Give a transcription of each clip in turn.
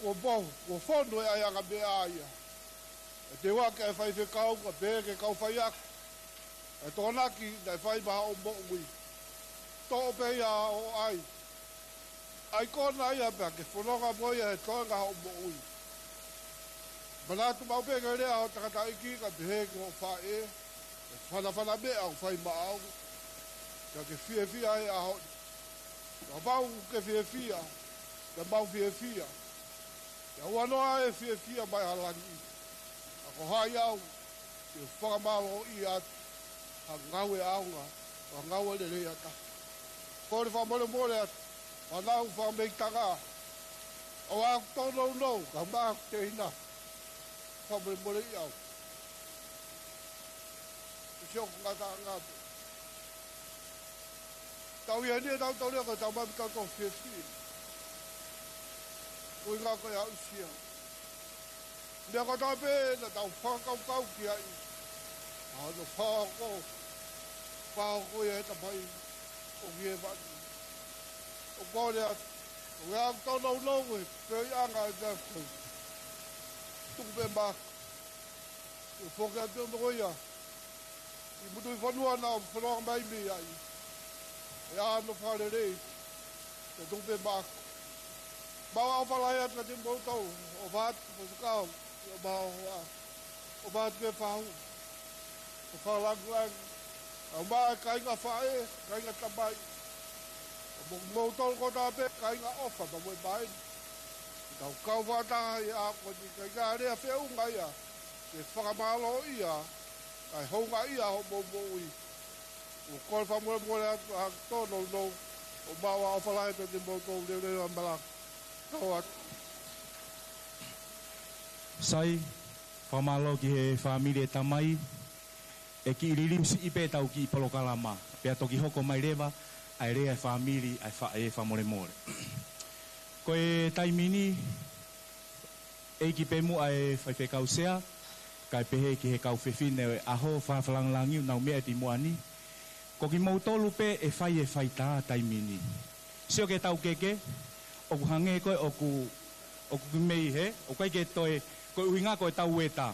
ko bo ko fondo e anga be aia e te wa ke fai fe kau ka be ke kau fai ak e tona ki dai fai ba o mo ui to pe ya o ai ko na ia ba ke fono ga bo ya to ga o mo ui bala tu ba be ke le o ta ta iki ka be ko fa e fala be au fai ma au ka ke fia ai a ho ba ke fia da ba fia ya wano ai fia mai halani ako hai au te whakamalo i at a ngawe aunga a ngawe le lea ta kore whamole at a nau whameitanga o a tono no ka maa te hina whamole i au te sioko ngata ngata tau ia nia tau lea ka tau mami tau tau fia ui ngā koe au sia. Nea ka tāpe na tau whakau ki ai. No whako ia heta mai o gie vani. O kore atu. O ngā tau nau e pēi anga e nea koe. Tuku maka. O whoke atu o ia. I mutu i whanua na o whanua mai mi ai. E ano whare rei. E tuku maka. Bawa o palai at natin mo ito, o bahat, pasukaw, o bahat ke pao, o palaglag, o bahat kaya nga fae, kaya nga tabay, o motol ko tabi, kaya nga ofa, baboy bahin. Ikaw kaw ya ako, kaya nga rin, fiyaw nga iya, kaya pakamalo iya, kaya ho nga iya, o boboy, o kol pa mo at hagto, no, o bawa o palai at natin mo ito, liw ang balak. Sai, whamalo ki he whamire tamai, e ki iririmsi ipe tau ki palokalama, pea toki hoko mai rewa, ai rea whamiri, ai whae whamore more. Koe taimini, e ki pemu ai whaife kausea, kai pehe ki he kau whiwhine aho whawhalanglangiu nau mea ti moani, ko ki mautolu pe e whai tā taimini. Sio ke tau keke, oku hange koe oku mei he, o kai ke toe, koe uinga koe tau e tā.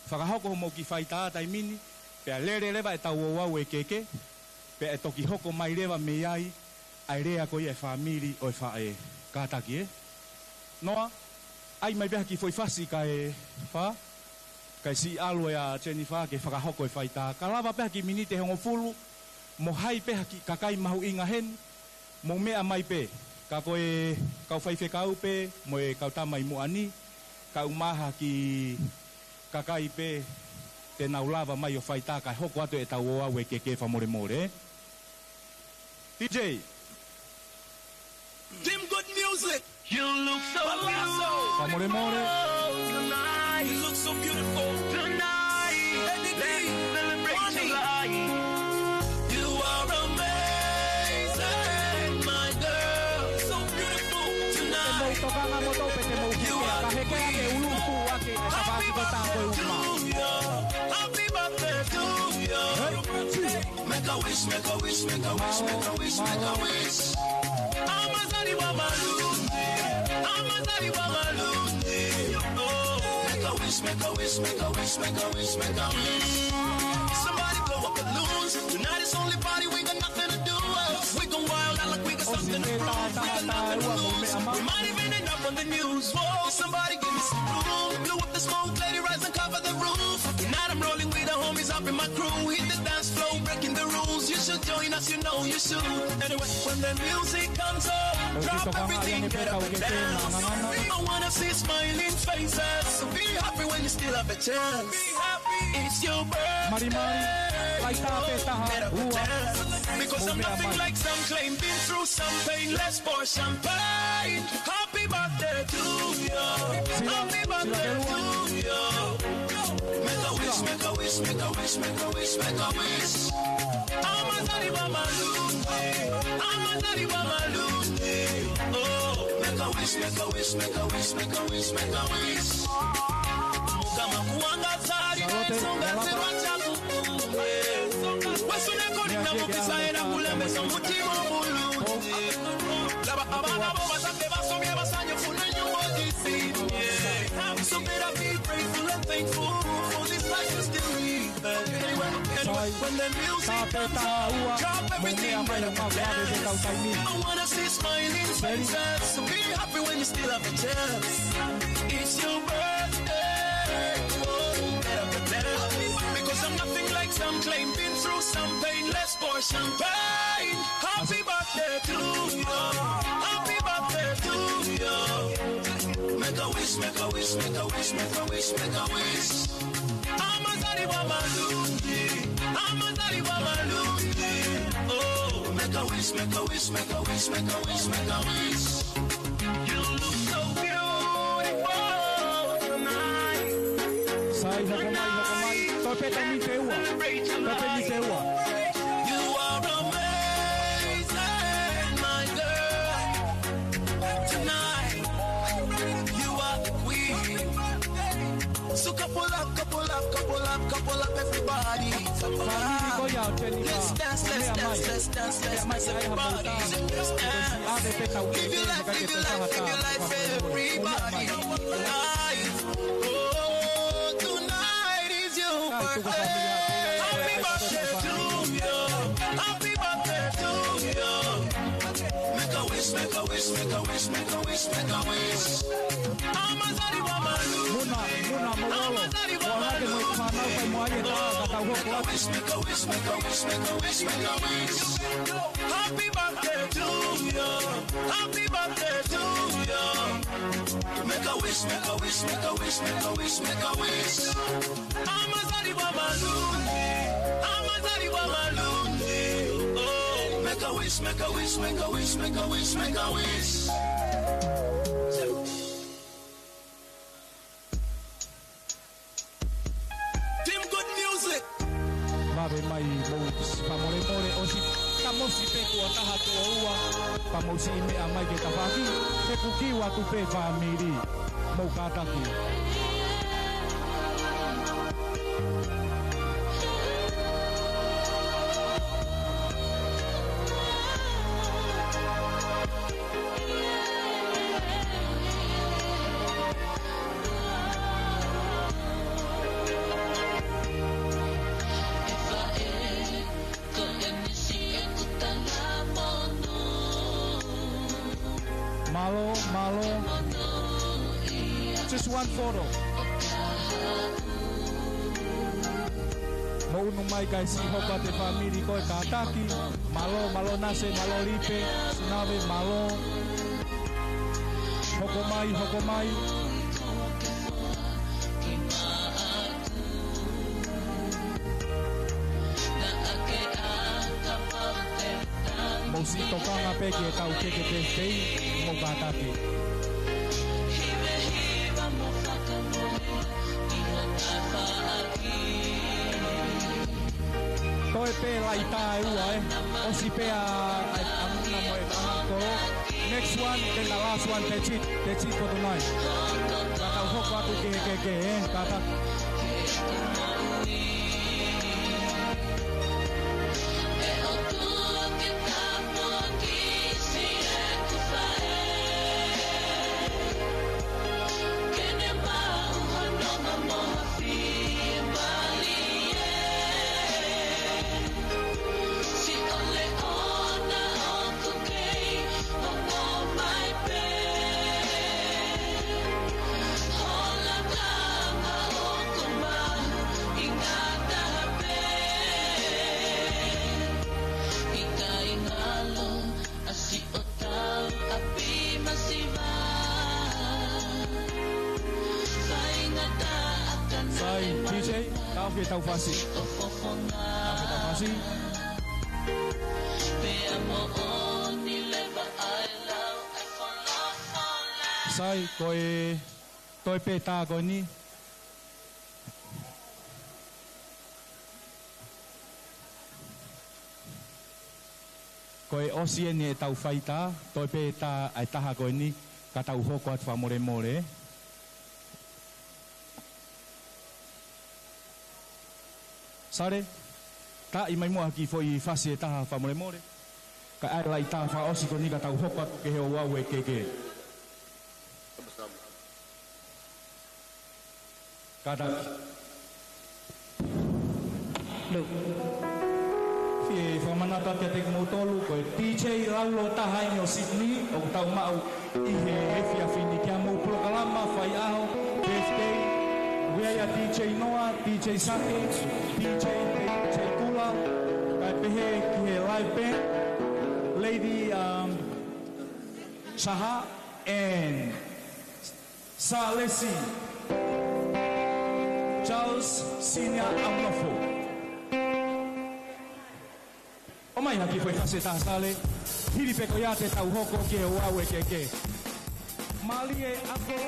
Whakahoko homo ki whai tā taimini, pea lere rewa e tau o wau e keke, pea e toki hoko mai rewa me ai, ai rea koe e whamiri o e whae kātaki e. Noa, ai mai beha ki foi whasi ka e wha, kai si aloe a Jennifer ke whakahoko e whai tā. Ka lawa beha ki minite hongo fulu, mo hai beha ki kakai mahu inga hen, mo mea mai pe. Ka koe kau whaife kau pe, mo e kau tamai muani, ka umaha ki kakai pe, te naulawa mai o whaita, ka hoko atu e tau oa ue keke whamore more. DJ. Dim good music. You look so beautiful. Whamore more. Tonight. You look so beautiful. Tonight. Let's celebrate your life. You are amazing, my girl. So beautiful tonight. Tokanga mo to pe te mo ki ka heke ake uluku ake sa fasi ko tango uma. Happy birthday to you. Make a wish, make a wish, make a wish, make a wish, make a wish. Amazari wa malundi. Amazari wa malundi. Oh, make a wish, make a wish, make a wish, make a wish, make a wish. Somebody blow up balloons. Tonight is only party, we got nothing to do. We gon' wild out like we got something to prove. We got nothing to lose. We might even end up on the news. Whoa, somebody give me some room. Blow up the smoke, let it rise and cover the roof. Tonight I'm rolling with the homies up in my crew. Hit the dance floor, breaking the rules. You should join us, you know you should. Anyway, when the music comes up, drop everything, get up and dance. I wanna see smiling faces. So be happy when you still have a chance. Be happy, it's your birthday. Get up and dance. Because I'm nothing like some claim. Been through some pain, let's pour champagne. Happy birthday to you. Happy birthday to you. Make a wish, make a wish, make a wish, make a wish, make a wish. Amazari wa malundi. Amazari wa malundi. Oh, make a wish, make a wish, make a wish, make a wish, make a wish. Mukama kuanga zari, songa zero chalu. Wasune kodi na mukisa era kulembe so mutimo bulundi. Laba abana bo basake basomye basanye fune nyumo disi. So better be grateful and thankful for this life you still live. Anyway, when the music comes on, drop everything and dance. I wanna see smiling faces. So be happy when you still have a chance. It's your birthday. Oh, better. Because I'm nothing like some claim. Been through some pain. Let's pour champagne. Happy birthday to you. Happy birthday to you. Make a wish, make a wish, make a wish, make a wish, make a wish. Amazari wa malungi. Amazari wa malungi. Oh, make a wish, make a wish, make a wish, make a wish, make a wish. You look so beautiful tonight. Sai, hokomai. Topeta mi teua. Topeta mi teua. You are amazing, my girl. Tonight, you are the queen. So couple up, everybody. Let's dance, everybody. Let's dance. Live your life, everybody. Life. Oh, tonight is your birthday. Happy birthday to you. Happy birthday to you. Make a wish, make a wish, make a wish, make a wish, make a wish. Amazari wa malungi. Amazari wa malungi. Make a wish, make a wish, make a wish, make a wish, make a wish. Happy birthday to you. Happy birthday to you. Make a wish, make a wish, make a wish, make a wish, make a wish. Amazari wa malungi. Amazari wa malungi. Oh, make a wish, make a wish, make a wish, make a wish, make a wish. Team Good Music. Mave mai mous pamore osi kamosi pe ku taha tu ua pamosi me amai ke tafaki pe kuki wa tu pe family mo kataki. Malo, just one photo. Mau no mai kai si hopa te family ko kataki. Malo nase, malo ripe, sunave malo. Hokomai. Mosi tokanga peke tau keke te tei mo kataki. Toi pe lai tai ua osi pe a amuna mo e tangakoro. Next one, then the last one, that's it for tonight. Katau hoko atu ke kataki. DJ, tau fasi. Sai, toi pe ta ko ni. Koe osie ni tau faita, toi pe ta ai taha ko ni, ka tau hoko at fa more. Sare, ta i mai mua ki foi fasi e taha fa more. Ka ai lai ta fa osi ko ni ka tau hoko at ke he o wau e keke. Kadaki. Look. Fie whamanata te te motolu koe DJ Laulo tahai o Sydney o tau mau i he fia fini kia mou Polokalama whai aho birthday Weia DJ Noah, DJ Sake, DJ Kula kai pehe ki he live band Lady Saha and Salesi Charles Senior Amlofo O mai haki foi kase ta sale hiri peko ya te tau hoko ke wawe ke Mali e Afro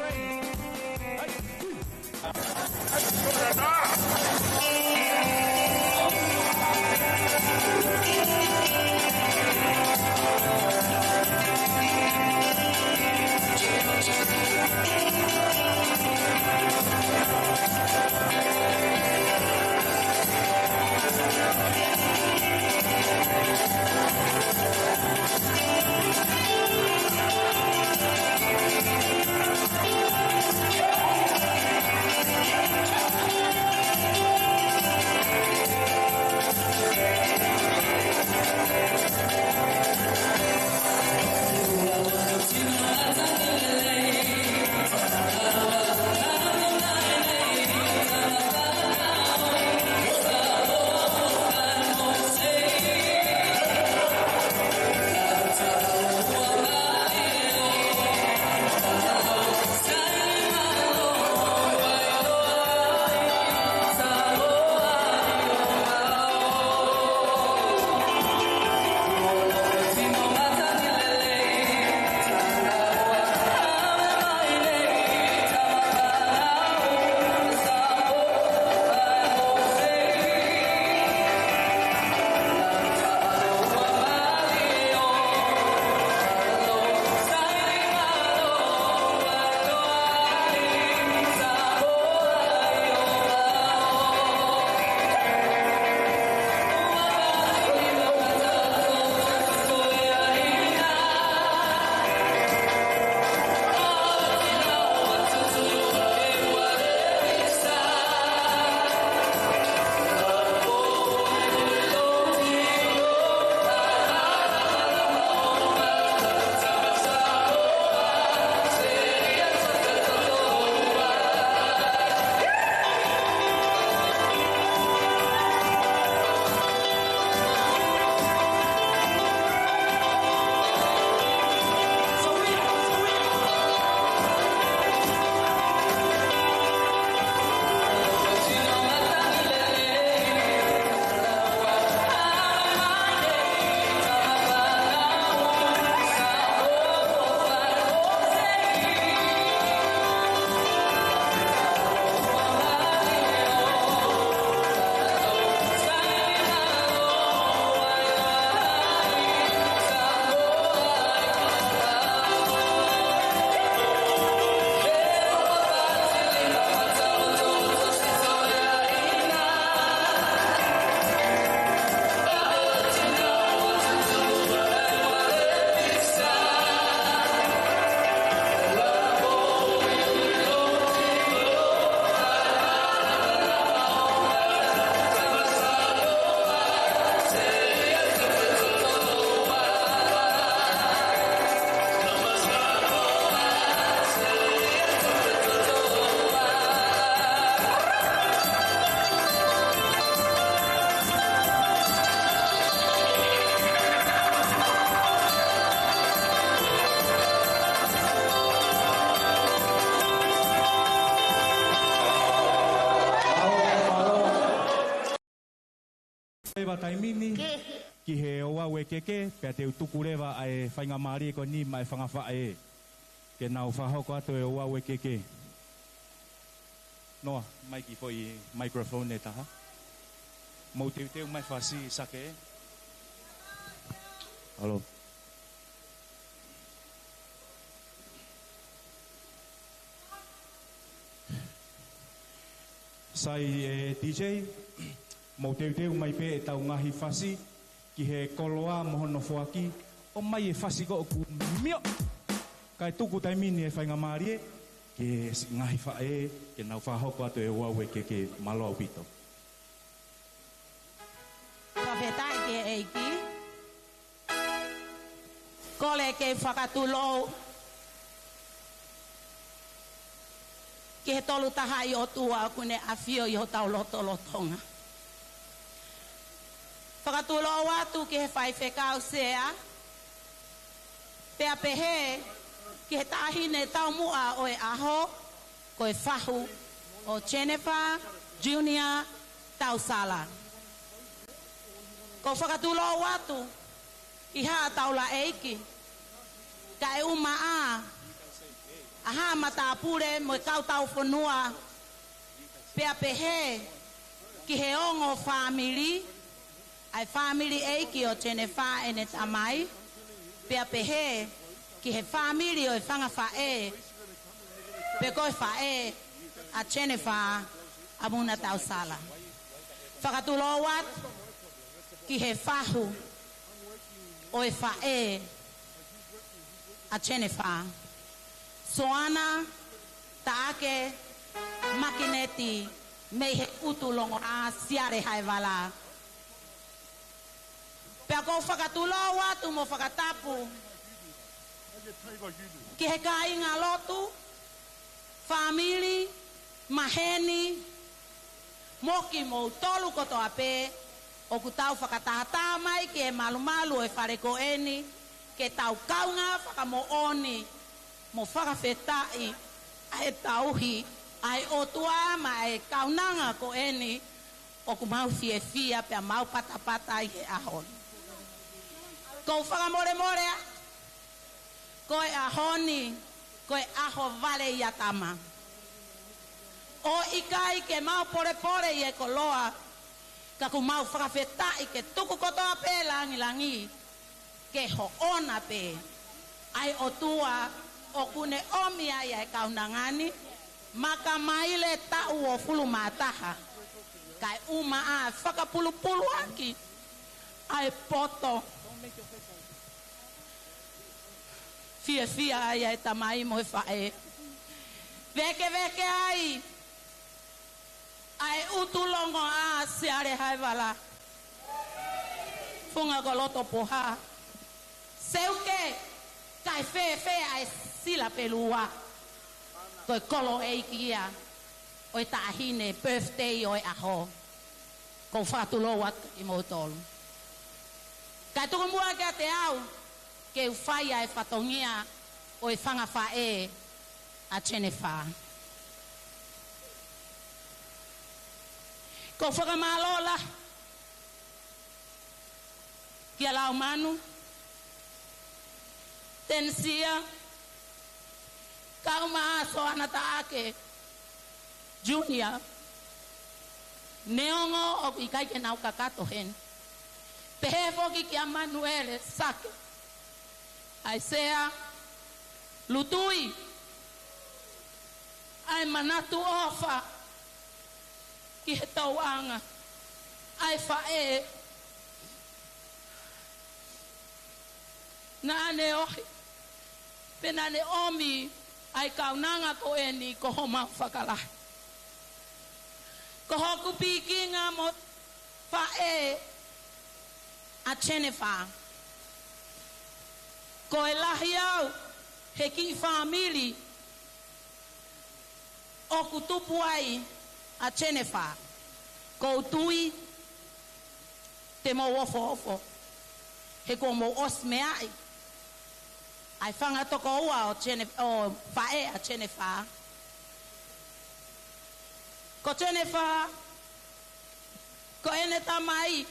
Eva taimini ki he oa we keke pe te utuku rewa ai whainga maari ko ni mai whangawha e ke nau whahoko ato e oa we keke noa mai ki foi microphone e taha mau teu mai whasi sake e alo sai DJ mo teu mai pe tau ngahi fasi ki he koloa mohono foaki o mai e fasi ko ku mio kai tuku taimini e whainga maari ke ngahi whae, ke nau whahoko atu e wawe ke malo au pito. Whawhetai ke eiki. Kole ke whakatulou. Ke he tolu taha i o tua kune awhio i ho tau lotonga. Whakatulou atu ke he whaiwhekau sea. Pea pehe, ki he tahine tau mua o e aho, ko e whahu o Jennifer Junior Tausala. Ko whakatulou atu, i haa taula eiki, ka e uma a, aha mata apure mo e kau tau whanua, pea pehe, ki he ongo family, ai family eiki o Jennifer e ne tamai, pea pehe, ki he family o e whanga whae, pe koe whae a Jennifer a muna Tausala. Whakatulo wat, ki he whahu o e whae a Jennifer. Soana, taake, makineti, me he utulongo a siare hai wala. Pea ko whakatulo watu mo whakatapu. Ki he ka inga lotu, family, maheni, moki mo tolu koto ape, o ku tau whakatahata mai ki e malu e whareko eni, ke tau kaunga whakamo oni, mo whakawhetai, ai tauhi, ai otua ma e kaunanga ko eni, o ku mau fia pea mau patapata i he ahon. Ko whakamore ko e ahoni, ko e aho vale i atama. O ikai ke mau pore i e koloa, ka ku mau whakawhetai ke tuku kotoa pe langi, ke ho ona pe. Ai o tua, o kune omia i e kaunangani, maka maile tau o fulu mataha. Kai uma a whakapulu aki, ai poto. Fia ai e tamai mo e whae. Veke ai. Ai utulongo a seare hai wala. Funga ko loto poha. Seuke, kai fe ai sila pelua. Toi kolo eikia. Oi tahine birthday oi aho. Ko whatulo wat i mo tolu. Kai tuku mua ke te au. Ke u whaia e whatongia o e whanga whae a Jennifer. Ko whakamalola ki a lau manu tensia kauma so anata ake Junior neongo o ikai ke nau kakato hen pehe foki ki a Manuele sake Aisea, lutui, ai manatu ofa, ki he tauanga, ai whae, na ane ohi, pena ne omi, ai kaunanga ko eni ko homa whakalahi. Ko hoku pikinga mo whae a Jennifer. Ko e lahi au, he ki family, o kutupu ai a Jennifer. Ko utui, te mo ofo, he ko mo osme ai. Ai whanga toko ua o whae a Jennifer. Ko Jennifer, ko ene tamai,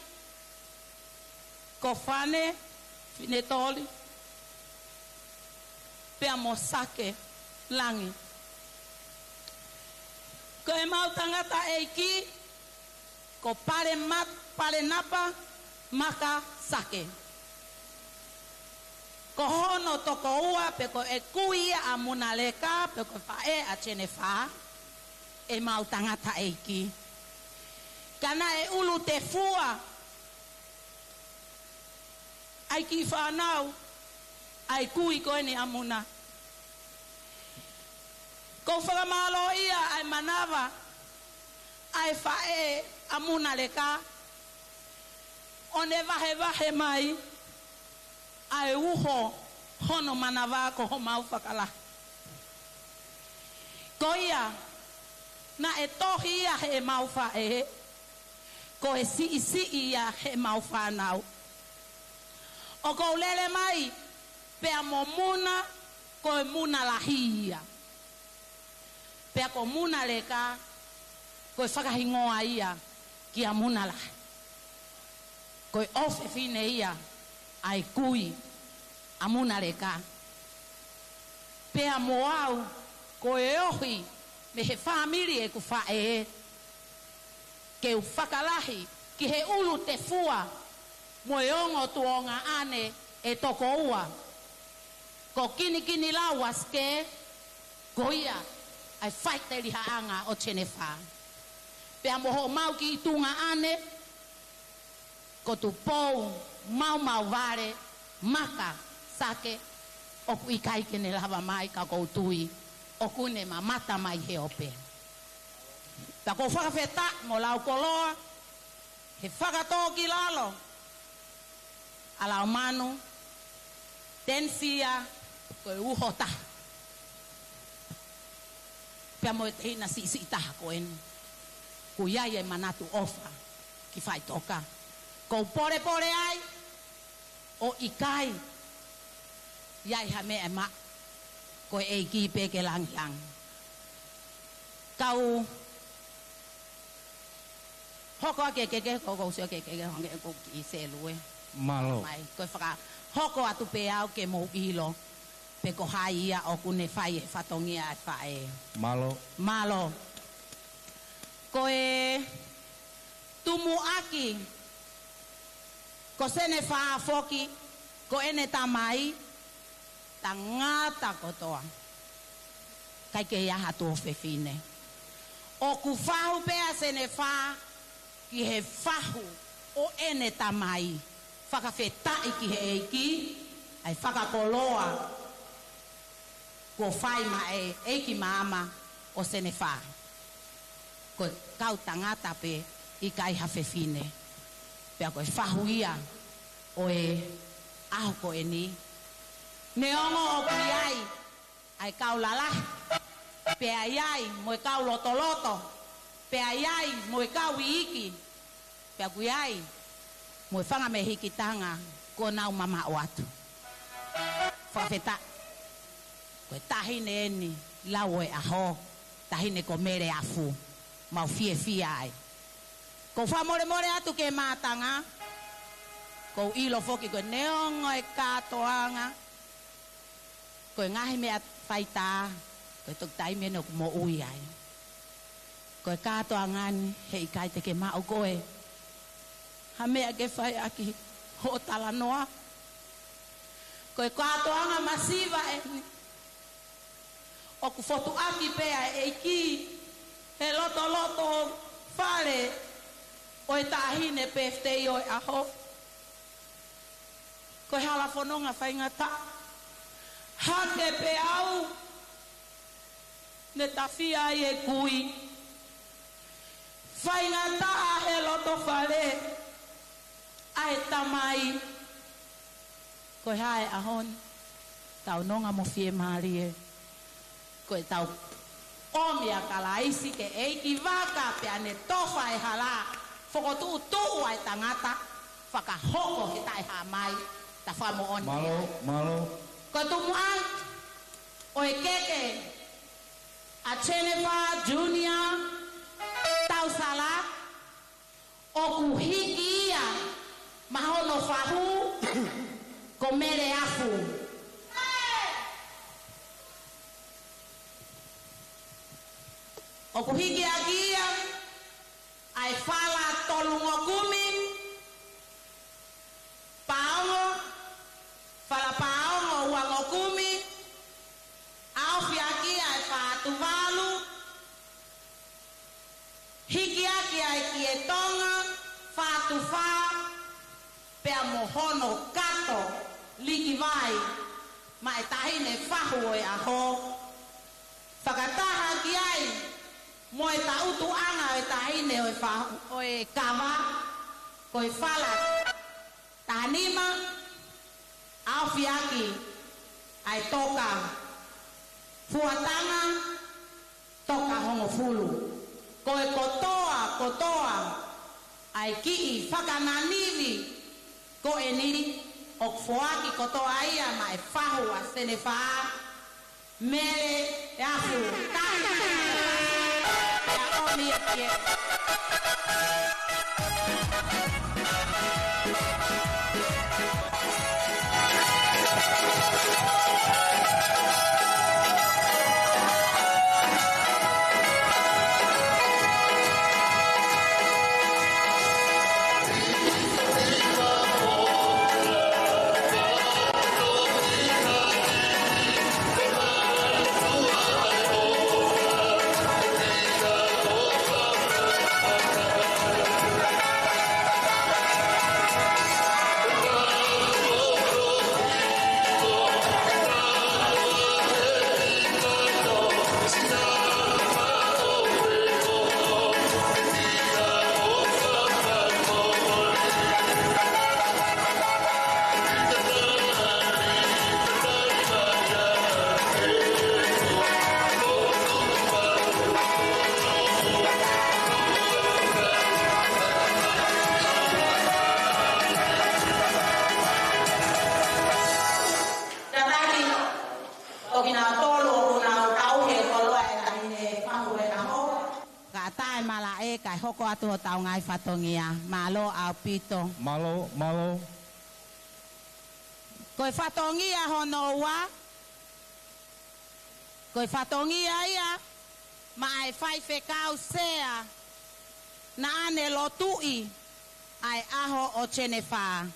ko whane, fine toli, pea mo sake langi. Ko e mau tangata eiki, ko pare napa, maka sake. Ko hono toko ua, pe ko e kuia a munaleka, pe ko whae a Jennifer, e mau tangata eiki. Kana e ulu te fua, ai ki whanau, ai kui ko ene amuna. Ko whakamalo ia ai manawa. Ai whae amuna leka. One wahe mai. Ai uho hono manawa ko ho mau whakala. Ko ia na e tohi ia he mau whae. Ko e si ia he mau whanau. O ko lele mai pea mo muna ko e muna lahi ia. Pea ko muna leka ko e whakahingoa ia ki a muna lahi. Ko e ofe fine ia ai kui a muna leka. Pea mo au ko e ohi me he family e ku whae. Ke u whakalahi ki he ulu te fua mo e ongo tuonga ane e toko ua. Ko kini lawas ke ko ia ai whaite rihaanga o tene wha. Pea moho mau ki itunga ane ko tu pou mau vare maka sake o ku ikai kene lava mai ka koutui o kune ma mata mai he ope. Ta ko whakawheta mo lau koloa he whakatoki lalo alau manu tensia ko uhota. Pea mo te hina si taha ko en ku iai e manatu ofa ki whai toka. Ko pore ai o ikai iai ha me e ma ko e ki peke lang. Kau hoko ke ko sio ke honge ko ki se lue. Malo. Mai ko whaka hoko atu pe au ke mo ilo. Pe ko hai ia o kune whai e whatongia e whae. Malo. Ko e tumu aki. Ko sene wha foki. Ko ene tamai. Ta ngata kotoa. Kai ke ia hatu o whewhine. O ku whahu pea sene wha. Ki he whahu o ene tamai. Whakawhetai ki he eiki. Ai whakakoloa. Ko whai ma e eiki maama o sene wha. Ko kau tangata pe i kai hawhewhine. Pea ko e whahu ia o e aho ko e ni. Ne ongo o ki ai ai kau lala. Pea iai mo e kau loto. Pea iai mo e kau iiki. Pea kui ai mo e whanga me hiki tanga ko nau mama o atu. Whawheta. Ko e tahine eni lau e aho. Tahine ko mere afu. Mau fie ai. Ko whamore atu ke mātanga. Ko ilo foki ko neongo e kātoanga. Ko e ngahi mea whaita. Ko e tuktai mea no mo ui ai. Ko e kātoanga ni he ikai te ke mao koe. Ha mea ke whai aki ho tala noa. Ko e kātoanga masiva e ni. O ku fotu aki pea e ki. He loto whare. O e tahine peftei o e aho. Ko e hala whanonga whaingata. Hake pe au. Ne tawhia i e kui. Whaingata a he loto whare. A e tamai. Ko e hae ahon. Tau nonga mo fie maari e. Ko e tau omia kalaisi ke eiki waka pe ane tofa e hala. Whakotu tuu ai tangata. Whakahoko he tai ha mai. Ta whamo oni. Malo. Ko tumuang. O e keke. A Chenefa Junior. Tau sala. O kuhiki ia. Mahono whahu. Ko mere afu. O kuhiki agia. Ai fala tolungo kumi. Paongo. Fala paongo uango kumi. Au fiaki ai fatu valu. Hiki aki ai kietonga. Fatu fa. Pea mohono kato. Liki vai. Ma e tahine fahu e aho. Whakataha mo e ta utu anga e ta ine o e kawa ko e fala ta nima au fiaki ai toka fuatanga toka hongo fulu ko e kotoa ai ki whakananiwi ko e ni o fuaki kotoa ia mai fahu a sene faa mere e afu tanga e oni e kie hoko atu o tau ngai whatongia. Malo au pito. Malo. Koe whatongia hono ua. Koe whatongia ia. Ma ai whai whekau sea. Na ane lotui. Ai aho o chene wha.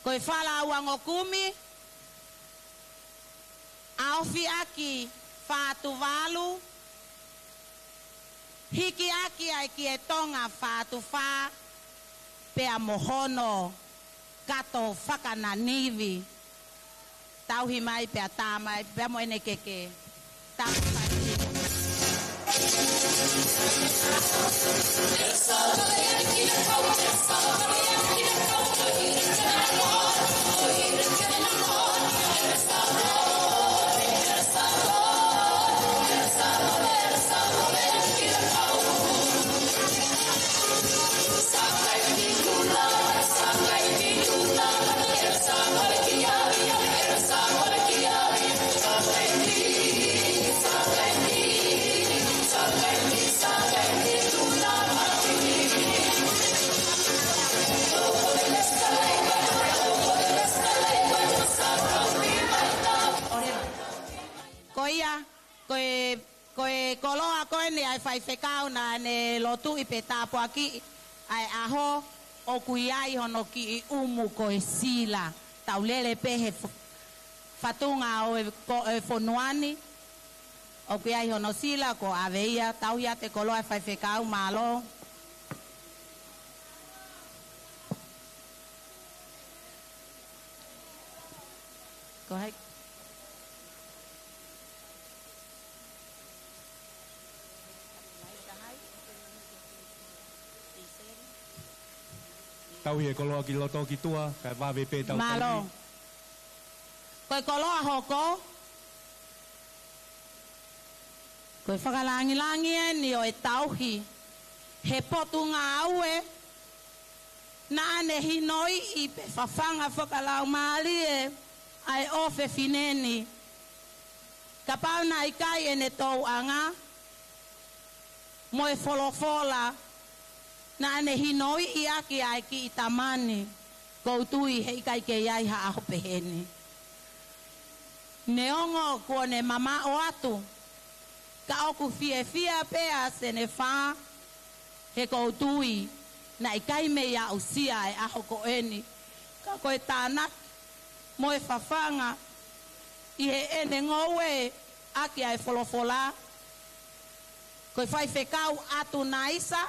Koe whala wango kumi. Aufi aki whātu walu. Hiki aki ai ki e tonga whātu whā. Pea mohono. Kato whakananiwi. Tauhi mai pea tāmai. Pea moene keke. Tauhi mai. Koe koloa koe ni ai whai whekau na ne lotu i pe tāpo aki ai aho o kui ai hono ki i umu koe sila. Tau lele pehe whatunga o e whonuani. O kui ai hono sila ko aveia. Tau ia te koloa ai whai whekau malo. Go ahead. Tau he koloa ki loto ki tua, kai wawe pe tau Malo. Koe koloa hoko. Koe whakalangi ni o e tauhi. He potu ngā aue. Na ane hinoi i pe whawhanga whakalau maali e. Ai ofe fineni. Ka pauna i kai e ne tau anga. Mo e wholofola. Na ane hinoi i aki ai ki i tamani. Koutui hei kai ke iai ha aho peheni. Neongo kua ne mama o atu. Ka oku fia pea se ne wha. He koutui. Na i kai me ia usia e aho ko eni. Ka koe tāna. Mo e whawhanga. I he ene ngowe aki ai wholofola. Koe whai whekau atu na isa.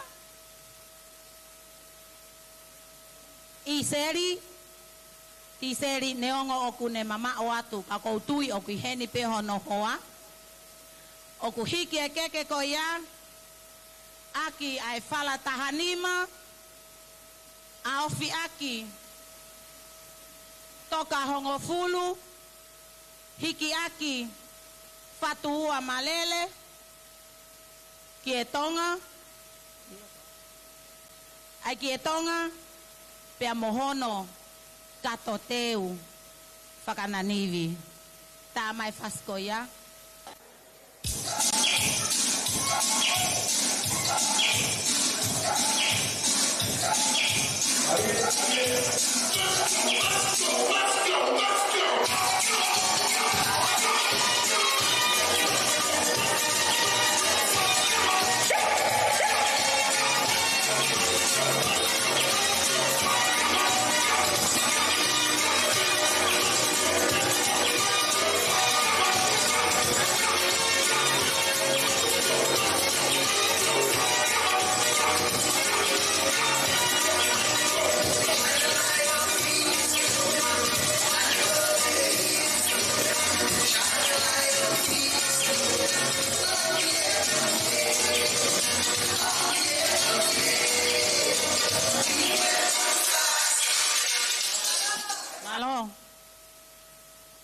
I seri neongo oku ne mama o atu ka koutui o ki heni pe hono hoa. o ku hiki e keke ko ia, aki ai fala tahanima, a ofi aki, toka hongo fulu, hiki aki, fatua malele, Kietonga, ai Kietonga, pea mohono, katoteu, whakananiwi, tā mai whaskoia.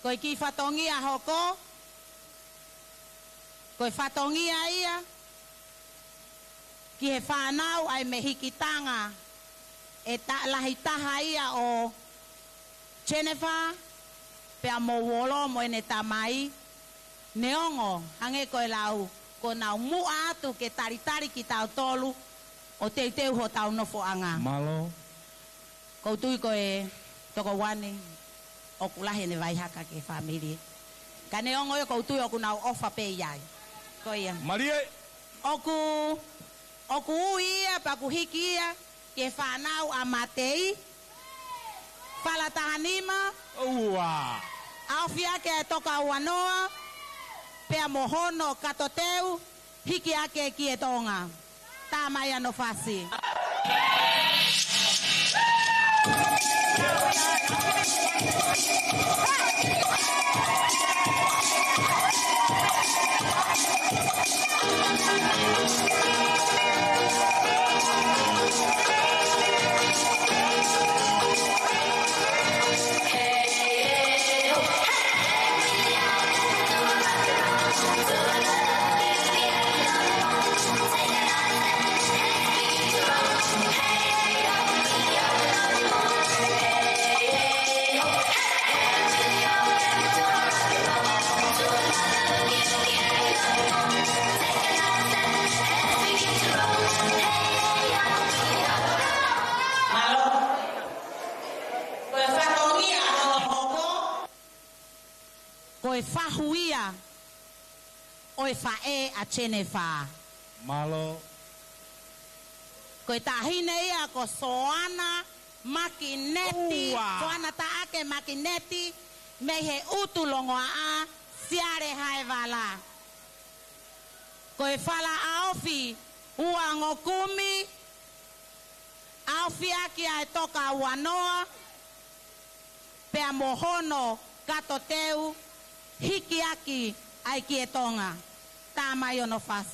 Koe ki whatongi a hoko, koe whatongi a ia, ki he whanau ai me hikitanga, e lahi taha ia o Jennifer, pea mo wolo mo ene tamai, neongo, hange koe lau, ko nau mua atu ke taritari ki tau tolu, o teuteu ho tau nofo anga. Malo. Koutui koe toko wani, o kulahi ne vai haka ke family. Ka neongo yo koutui o kunau ofa pe iai. Ko ia. Marie. Oku ia, paku hiki ia, ke whanau a matei, whala tahanima, Ua. awhia ke toka wanoa, pea mohono katoteu, hiki ake ki e tonga. Tā mai ano whasi. Koe whahuia, oe whae a Jennifer. Malo. Koe tahine ia ko Soana Makineti, Ua. Soana taake Makineti, me he utulongo a siare hae wala. Koe whala aofi, ua ngokumi, aofi aki ai toka wanoa, pea mohono katoteu, hiki aki ai ki e tonga. Tā mai ono whas.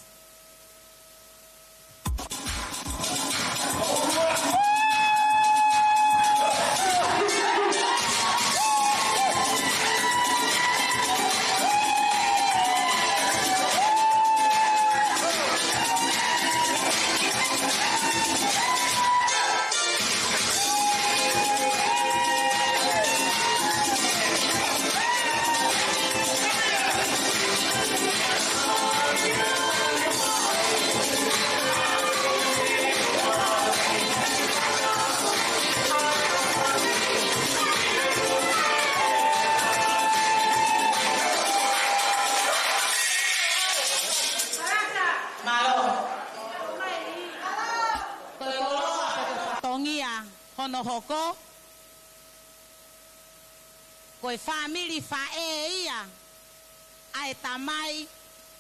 Hono hoko, koe family whae ia, ai tamai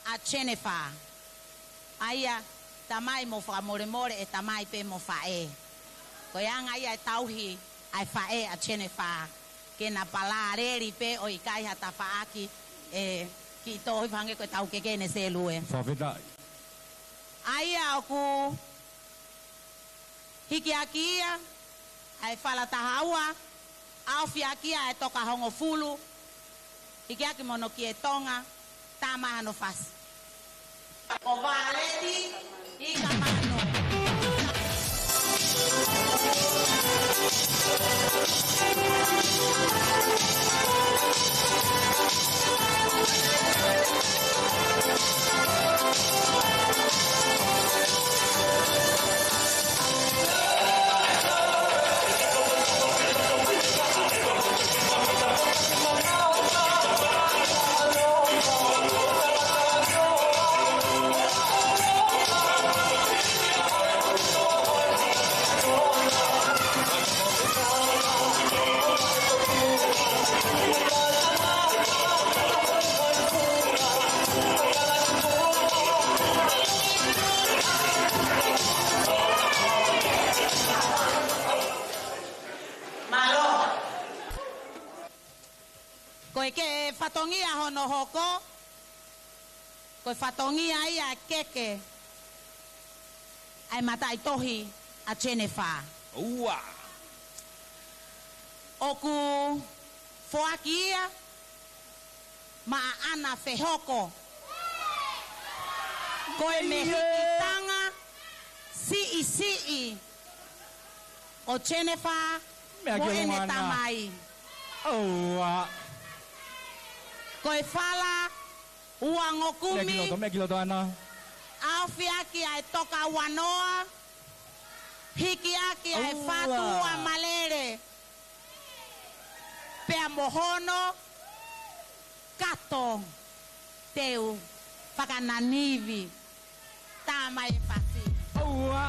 a Jennifer. Aia, tamai mo whakamore e tamai pe mo whae. Koe anga ia e tauhi ai whae a Jennifer. Ke na pala reri pe o i kai hata whaaki e ki to vange ko tau ke ne se lue Whawheta. ai au ku hiki akia ai fala tahaua au fiakia e toka hongo fulu hiki aki mono ki e tonga tama no fas o valeti ika mano ke fatongia hono hoko ko fatongia ia keke ai matai tohi a Chenefa Ua. oku foakia ma ana fehoko ko me tanga si o Chenefa Mea ko ke ene longana. tamai Ua. koe fala uangokumi Mea kilo to ana. Aufiaki ai toka wanoa hikiaki ai Ua. fatua malere pea mohono kato teu whakananivi tama e pasi Ua.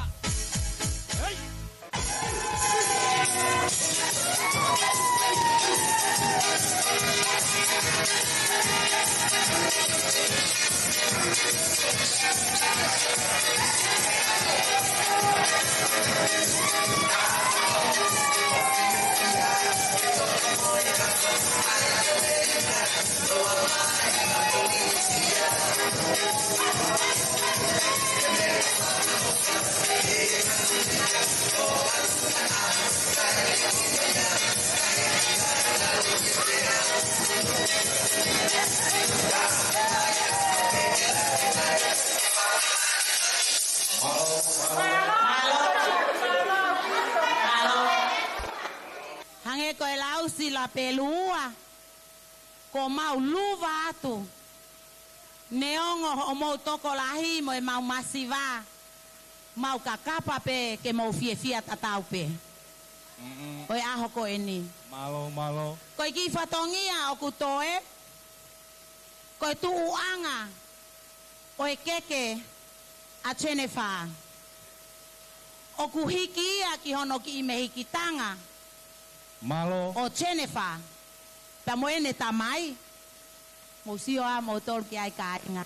Hey. hange koe lausi la pelua ko mau luva atu neongo o mau toko lahi mo e mau masiva mau kakapa pe ke mau fia tatau pe oi aho ko eni Malo. koe ki fatongia o kutoe koe tu uanga o e keke a Chenefa o kuhikia ki hono ki ime hikitanga Malo. o Chenefa pa moene tamai mo sio a motor ki ai kainga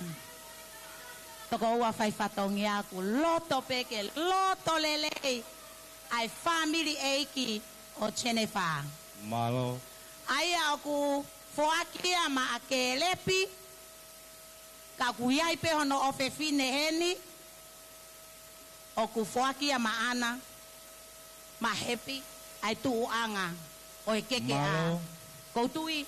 toko ua fai fatongia ku loto peke loto lele ai family eiki o Chenefa Malo. ai aku foakia ma akelepi ka kuyai pe hono ofe fine heni o ku foakia ma ana ma happy ai tu anga o e keke a Malo. koutui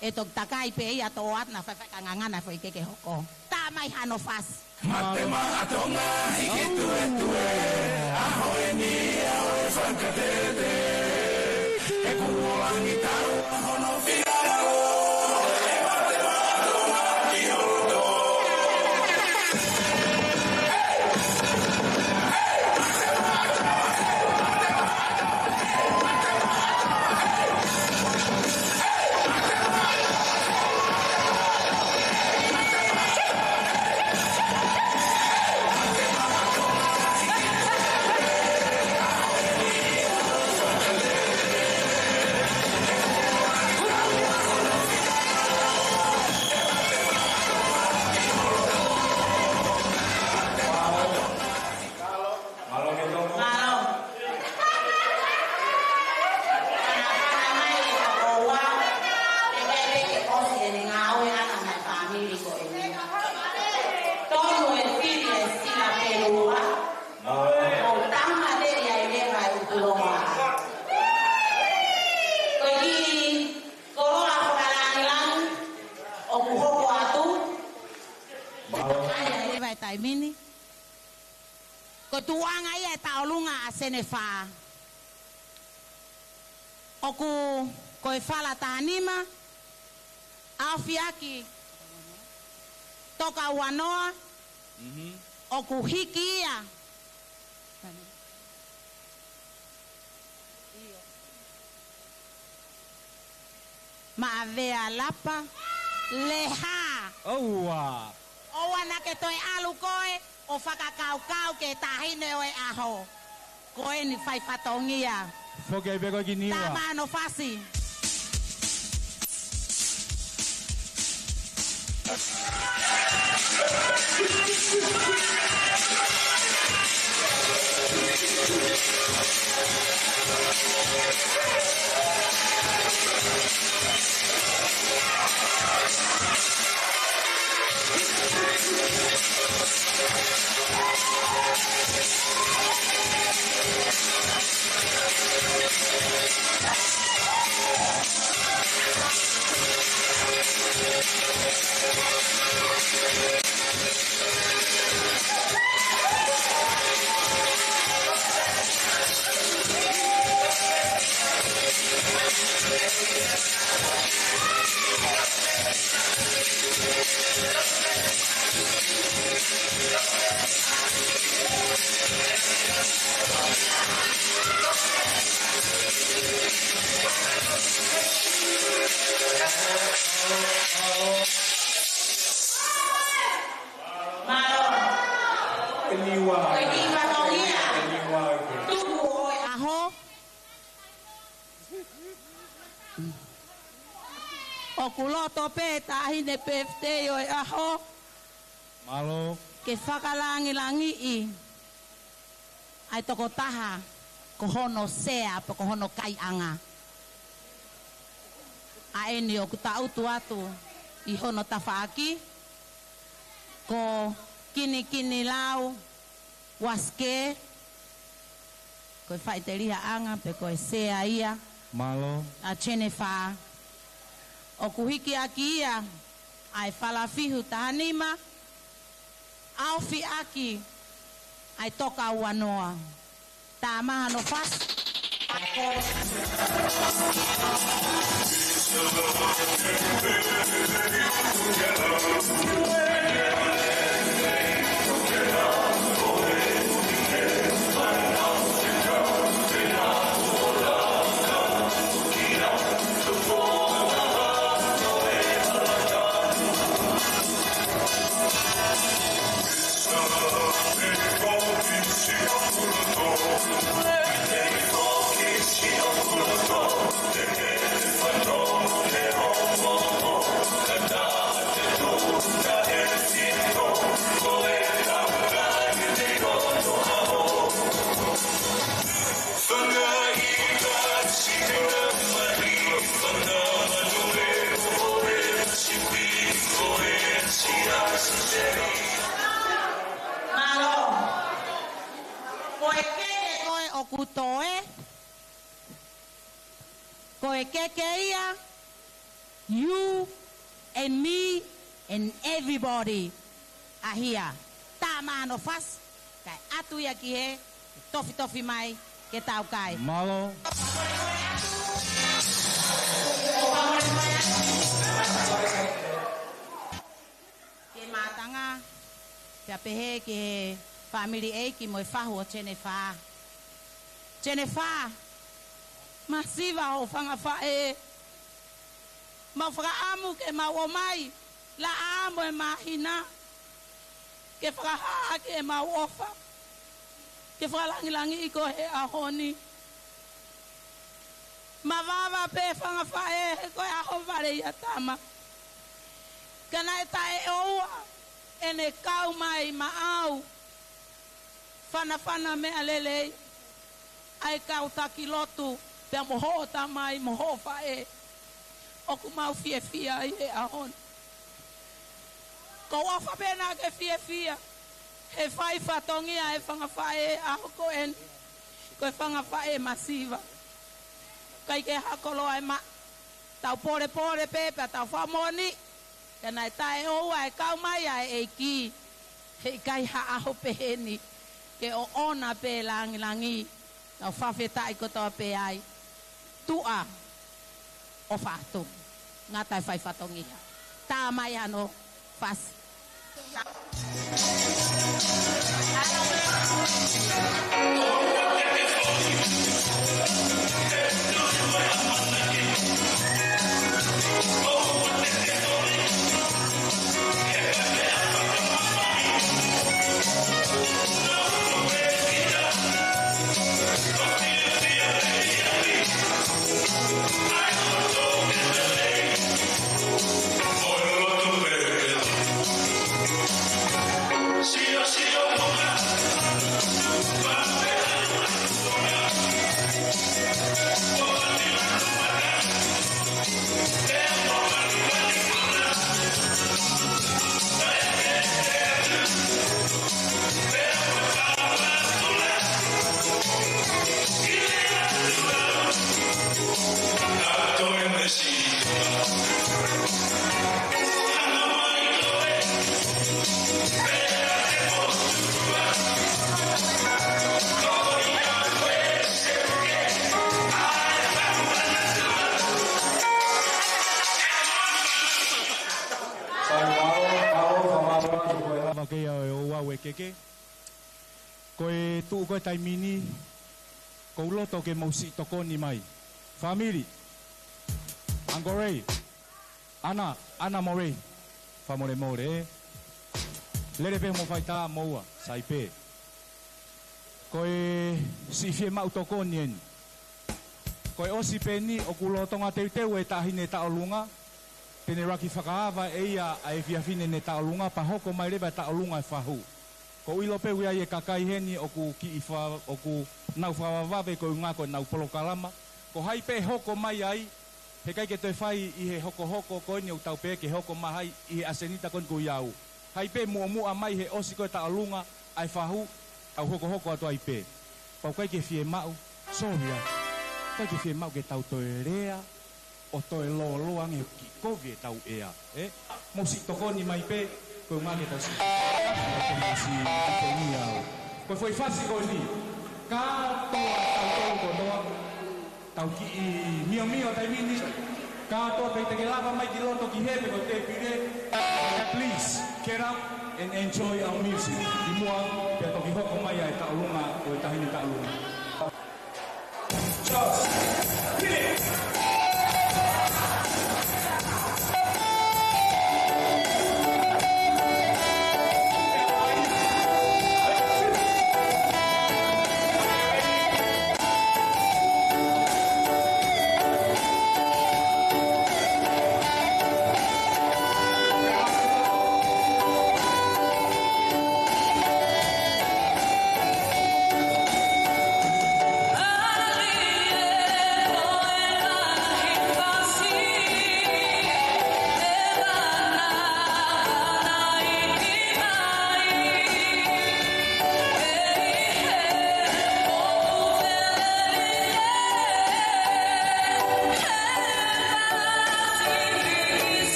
e tok takai pe ia to at na fa kanganga na foi keke hoko ta mai hano fas Hey! tono e fili e sila pelua. O tama de ia eleva e ukulonga. Koiki kolola whakalangilang o kuhoko atu. Kaya eleva e taimini. Ko tuanga ia e taolunga a senefa. Oku koe fala tahanima. Afiaki. Toka wanoa. Oku hiki ia. Maavea lapa. Leha. Oua. Owa na ke toi alu koe. O whakakaukau ke tahine oe aho. Koe ni whai whatongia. Foke beko kiniwa. Tama no fasi. Okuloto pe tahine pefte yo aho. Malo. Ke whakalangi I. Ai toko taha. Ko hono sea po ko hono kai anga. A eni o kuta utu atu. I hono tawhaaki. Ko kini lau. Waske. Ko whaiteria anga pe ko sea ia. Malo. A chene wha. O kuhiki aki ia, ai whalafihu tahanima, auwhi aki, ai toka wanoa. Tā maha no whas. Kutoe koe keke ia, you and me and everybody are here. Tā maha no whas, kai atu ia ki he, tofi mai, ke tau kai. Malo. Ke mātanga, pia pehe ke he family eiki mo e whahu o tene wha. Tene wha, masiva o whanga whae. Ma whakaamu ke mau o mai, la amo e mahina. Ke whakahaa ke e mau ofa. Ke whakalangilangi I ko he ahoni. Ma wawa pe whanga whae, he koe aho ware ia tama. Kana e tae oua, e ne kau mai ma au. Whana mea lelei. Ai kau taki lotu, pia moho tamai, moho whae. Oku mau fia I e ahon. Ko afa pena ke fia. He fai fatongia e fanga fae ahoko en. Ko e fanga fae masiva. Kai ke hakolo ai ma. Tau pore pepe tau famoni. Kana tai o ai kau mai ai ki. He kai ha aho peheni. Ke o ona pe langi. Tau fafeta i koto pe ai. Tua. O fato. Ngata fai fatongia. Ta mai ano fas. Keke koe tu koe tai mini ko loto ke mausi toko ni mai family angore ana more famore more lere pe mo faita moa saipe koe si fie mau toko nien koe osi peni o kulotonga teuteu e tahine ta olunga pene raki whakaava eia ai fiafine ne ta olunga pa hoko mai reba ta olunga e whahu. Ko ilo pe wia ye kakai heni o ku ki ifa o ku nau whawawave ko ngā ko nau polokalama. Ko hai pe hoko mai ai, he kai ke toi whai i he hoko ko ni o tau pe ke hoko mai i he asenita kon ku iau. Hai pe mua mai he osi ko ta alunga ai whahu au hoko atu ai pe. Pau kai ke fie mau, soria, kai ke fie mau ke tau toi rea o toi lo ange ki kovi e tau ea. Mosi toko ni mai pe, ko ngā ke tau si. Ko foi fácil ko ni. Ka toa tau tau ki mio tai mini. Ka toa pe te lava mai ki loto ki hepe ko te pire. Please get up and enjoy our music. Di mua pe to ki hoko mai ai ta lunga o ta hini ta lunga. Just finish. Hallelujah.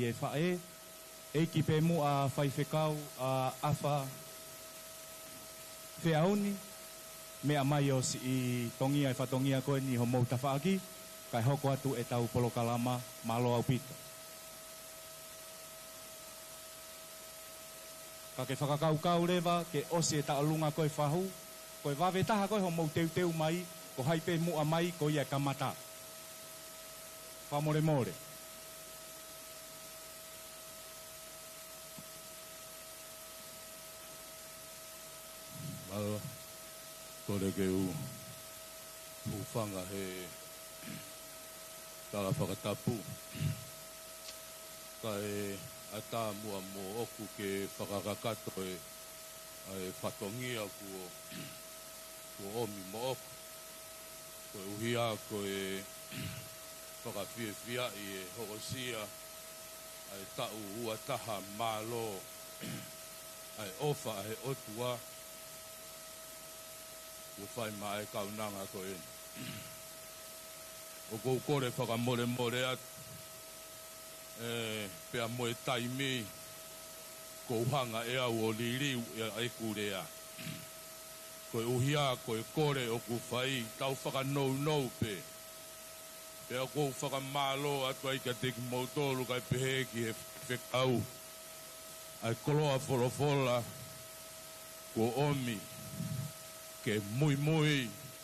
i e whae. E ki pe mu a whaiwhekau a awha whiauni. Mea mai o si i tongia e whatongia koe ni ho mou tawhaaki. Kai hoko atu e tau Polokalama malo au pito. Ka ke whakakaukau rewa ke osi e taalunga koe whahu. Koe wawe taha koe ho mou teu mai. Ko haipe mua mai ko ia kamata. Whamore more. Malo, kore ke whanga he tala whakatapu. Ka e ata mua mo oku ke whakakakato e whatongia ko omi mo oku. Ko uhia ko e whakawhiawhia i e hokosia ai tau ua taha malo ai ofa ai otua ko whai mai kaunanga ko e o kou kore whakamore atu pea moe taimi ko uhanga e au o liriu e kurea koe uhia, koe kore o ku whai, tau whakanou pe. Pea kou whakamalo atu ai ka teki mautolu kai pehe ki he whekau. Ai koloa wholofola, ko omi, ke mui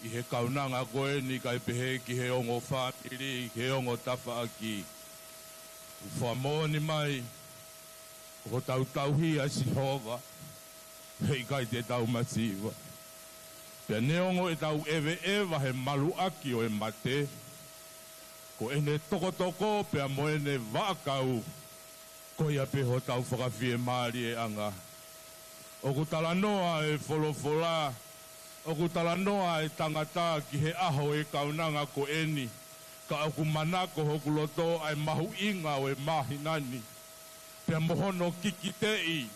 i he kaunanga koe ni kai pehe ki he ongo whamiri, he ongo tawhaaki. Whamoni mai, ko tau hi a Sihova, hei kai te tau masiwa. Pea neongo e tau ewa he malu aki o e mate. Ko ene toko pea mo ene wakau. Ko ia peho tau whakawhie maari e anga. O ku talanoa e wholofola. O ku talanoa e tangata ki he aho e kaunanga ko eni. Ka aku manako hoku loto ai mahu inga o e mahinani. Pea mohono kikitei.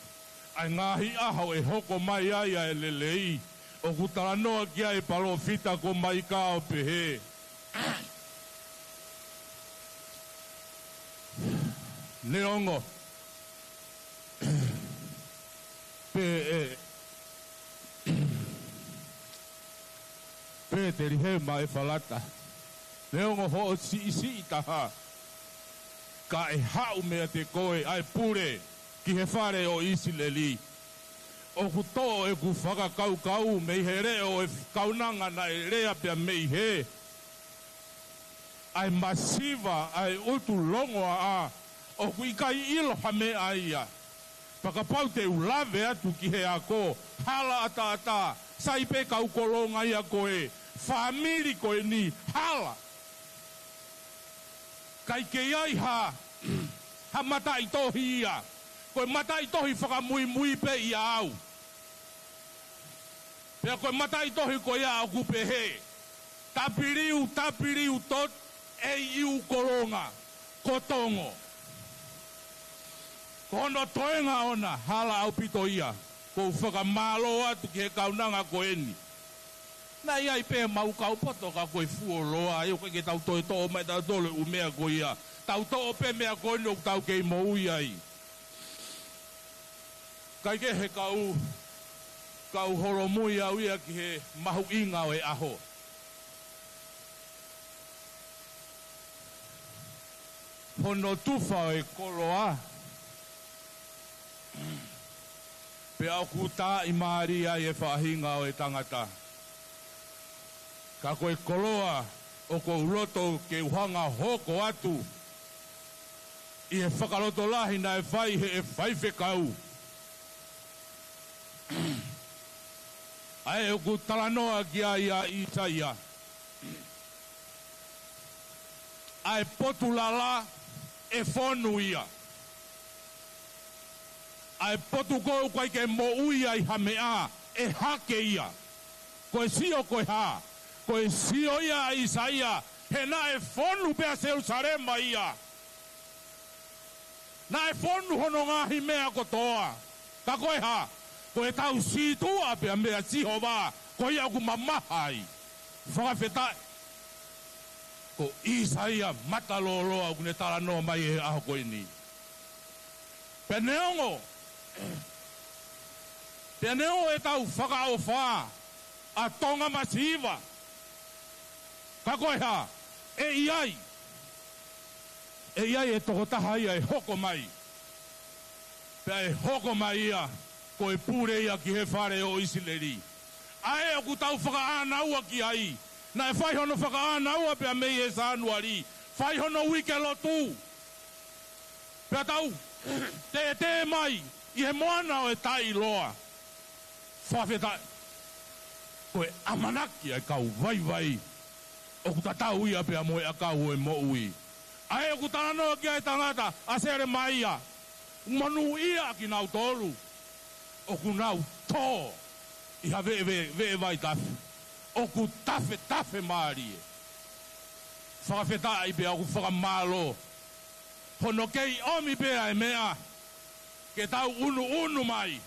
Ai ngahi aho e hoko mai ai e lelei. O ku talanoa ki ai palo fita ko mai ka o pehe. Neongo. Pe te rihe mai falata. Neongo ho si taha. Ka e hau mea te koe ai pure ki he whare o Isileli. O ku tō e ku whakakau mei he reo e kaunanga na e rea pia mei he. Ai masiva, ai utu longoa a, o ku ikai ilo hame aia. Pakapau te ulawe atu ki he ako, hala ata, saipe kau kolonga ia koe, famili koe ni, hala. Kai ke iai ha matai tohi ia. Koe matai tohi whakamui pe ia au. Pea koe matai tohi koe ia au kupe he. Tapiriu tot e iu kolonga. Kotongo. Kono toenga ona hala au pito ia. Ko whakamalo atu ki he kaunanga koe ni. Na iai pe mau kau poto ka koe fuoloa. Eo ke tau toi toa mai tau tole umea koe ia. Tau toa pe mea koe ni o tau kei mou iai. Kai ke he kau horomui au ia ki he mahu inga o e aho. Hono tufa o e koloa. Pe au kuta i maari ai e whahinga o e tangata. Ka koe koloa o ko uloto ke uhanga hoko atu. I he whakaloto lahi na e whai he e whaifekau. Ai o ku talanoa ki a ia i taia. Ai potulala e whonu ia. Ai potu kou kai ke mo uia i hamea e hake ia. Koe sio koe ha. Koe sio ia i saia. He na e whonu pea Jerusalema ia. Na e whonu hono ngahi mea kotoa. Ka koe ha. Koe tau situa pea mea Jehova, koe au ku mamahai. Whakawhetai. Ko Isaia mataloloa au kune talanoa mai e aho koe ni. Peneongo e tau whakaofa a tonga masiva. Ka koe ha, e iai e toko taha ia e hoko mai. Pea e hoko mai ia, ko e pure ia ki he whare o Isileri. Ae o ku tau whakaanaua ki ai. Na e whai hono whakaanaua pea mei e sa anuari. Whai hono wike lotu. Pea tau, te mai, i he moana o e tai loa. Whawhetai. Ko e amanaki ai kau vai. O ku tatau ia pea moe a kau e mo ui. Ae o ku tananoa ki ai tangata, a sere mai ia. Manu ia ki nau tolu. O ku nau tō. Iha ve vai tafe. O ku tafe maari e. Whakawhetai pea o ku whakamalo. Hono kei omi pea e mea. Ke tau unu mai.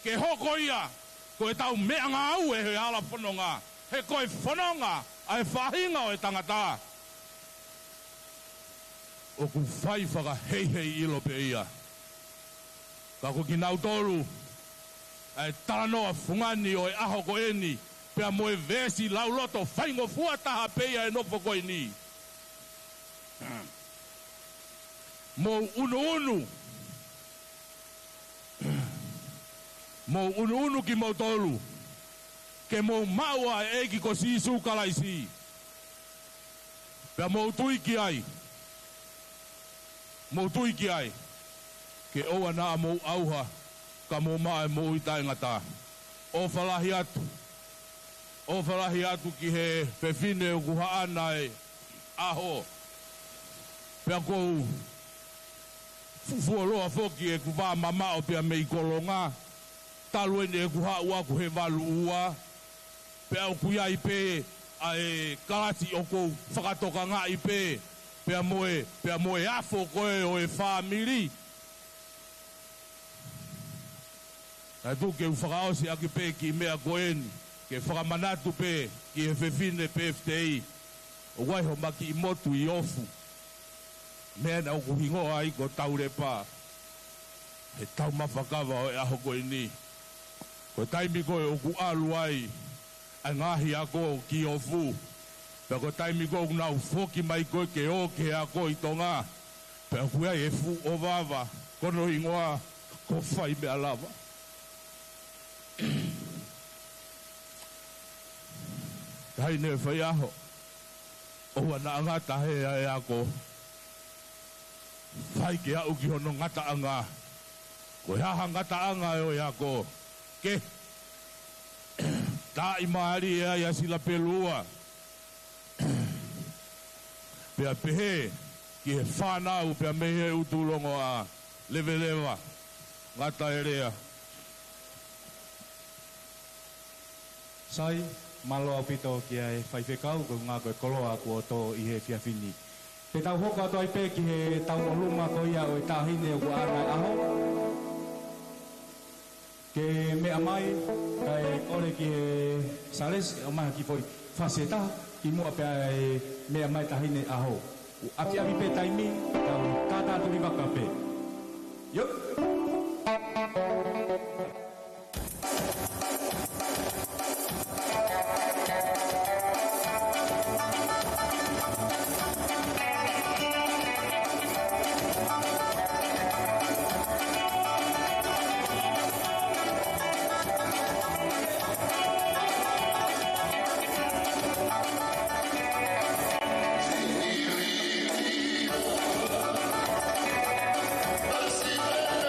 Ke hoko ia. Ko e tau mea ngā au e he ala whanonga. He koe whanonga. Ai whahinga o e tangata. O ku whai whaka hei ilo pe ia. Ka ko ki nau tolu. Ai taranoa fungani o e aho ko eni. Pea moe vesi lauloto whaingo fuataha peia e nofo koe ni. Mo unu. Mo unu ki mo tolu. Ke mo maua e eki ko sisu kalaisi. Pea mo tui ki ai. Ke oa naa mo auha. Ka mo maa mo itai ngata. O whalahi atu ki he pewhine o kuha ana e aho. Pea kou fufualoa foki e kuwa mamao pea mei kolonga. Taluene e kuha ua ku he walu ua. Pea o kuia i pe a e karati o kou whakatoka ngā i pe. Pea moe afo koe o e whamiri. Ai tu ke whakaosi aki pe ki mea koeni. Ke whakamanatu pe ki he whewhine pe FTI. O waiho maki i motu i ofu. Mea na oku hingo ai ko taure pā. He tau mawhakawa o e aho koe ni. Ko taimi koe oku alu ai. Ai ngahi ako ki ofu. Pea ko taimi koe nau foki mai koe ke o ke ako i tonga. Pea kuia e fu o wawa. Kono ingoa ko whai mea lava. Hai ne whai aho. Oua na ngata he ai ako. Whai ke au ki hono ngata anga. Ko haha ngata anga e oi ako. Ke. Ta i maari e ai asila pelua. Pea pehe. Ki he whanau pea mehe utulongo a levelewa. Ngata e rea. Sai, malo au pito ki ai whaiwhekau ko ngā koe koloa ko tō i he whiawhini. Te tau hoka ato ai pē ki he tau oluma ko ia o e tāhine o ku ānai aho. Ke mea mai, kai ore ki he sales, o maha ki fori whaseta, ki mua pē ai mea mai tāhine aho. Api pē taimi, tau tātāturi waka pē. Yup! Let's see.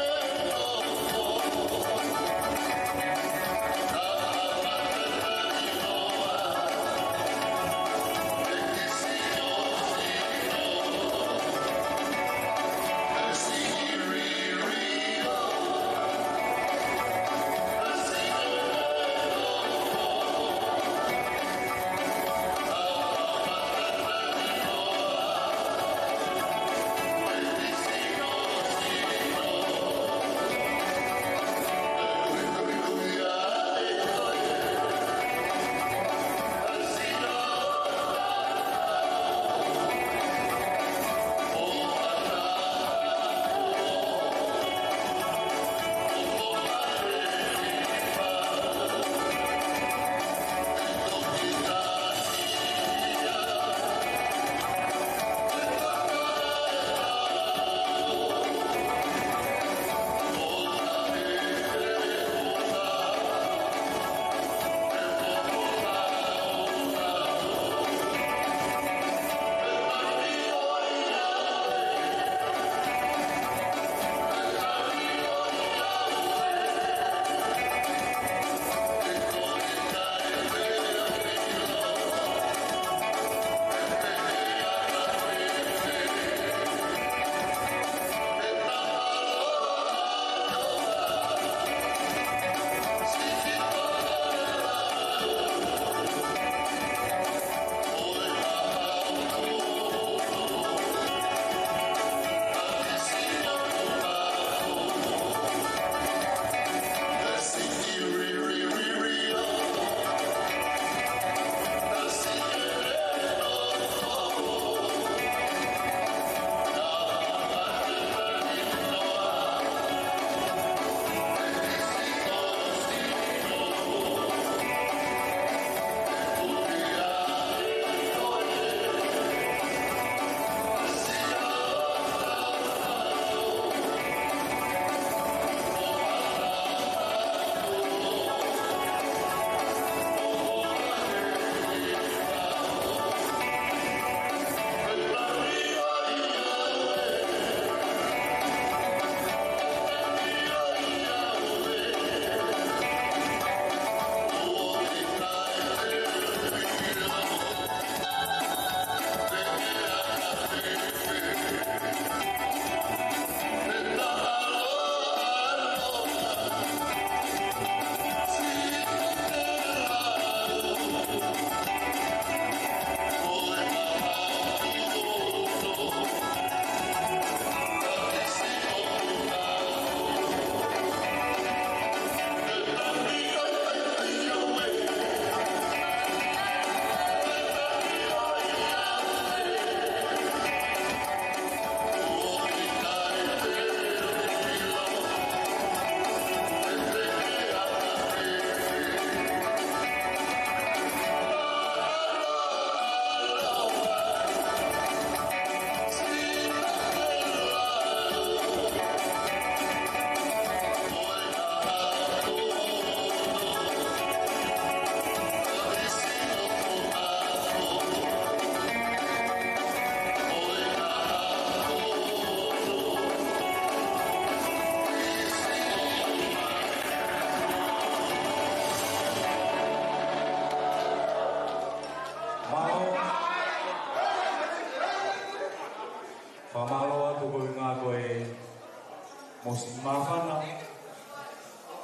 mo si mawhana,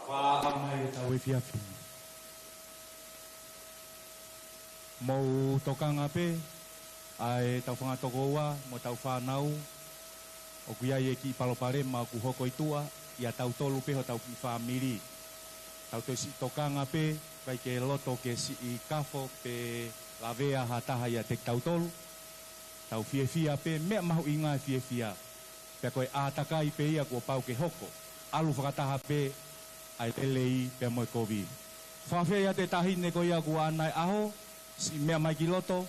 whaamai tau e whiawhi. Mo tokanga pe, ai tau whangatokoa, mo tau whanau, o kuiai e ki palopare, ma ku hoko itua, ia tau tolu pe ho tau ki whamiri. Tau te si tokanga pe, kai ke loto ke si i kafo pe lavea hataha ia te tau tolu. Tau whiawhia pe, mea mahu inga e whiawhia. Pea koe ātakai pe ia kua pau ke hoko. Alu whakataha pe, ai pelei pe moe kovi. Whawhia ia te tahine ko ia kua anai aho, si mea mai ki loto.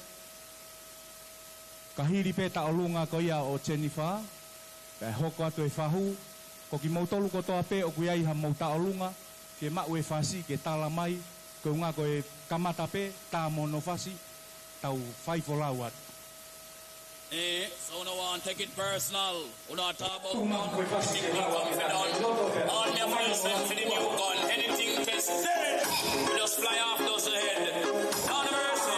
Kahiri pe ta olunga ko ia o Jennifer, pe hoko atu e whahu, ko ki mautolu kotoa pe o kuiai ha mauta olunga, ke mau e whasi ke tala mai, ko unga ko e kamata pe, tā mono whasi, tau whaifolau atu. So no one take it personal. We not talk about anything new comes down. All me have to send for the new gun. Anything tested, we just fly off those head. Down the mercy.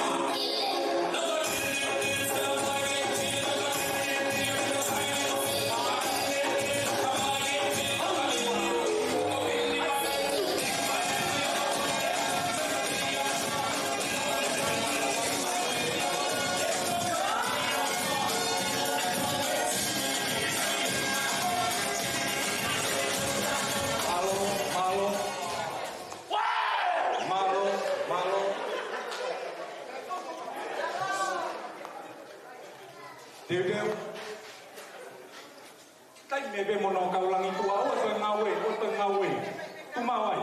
Deu. Tai me be mono kau langi tua o te ngawe. Tu mawai.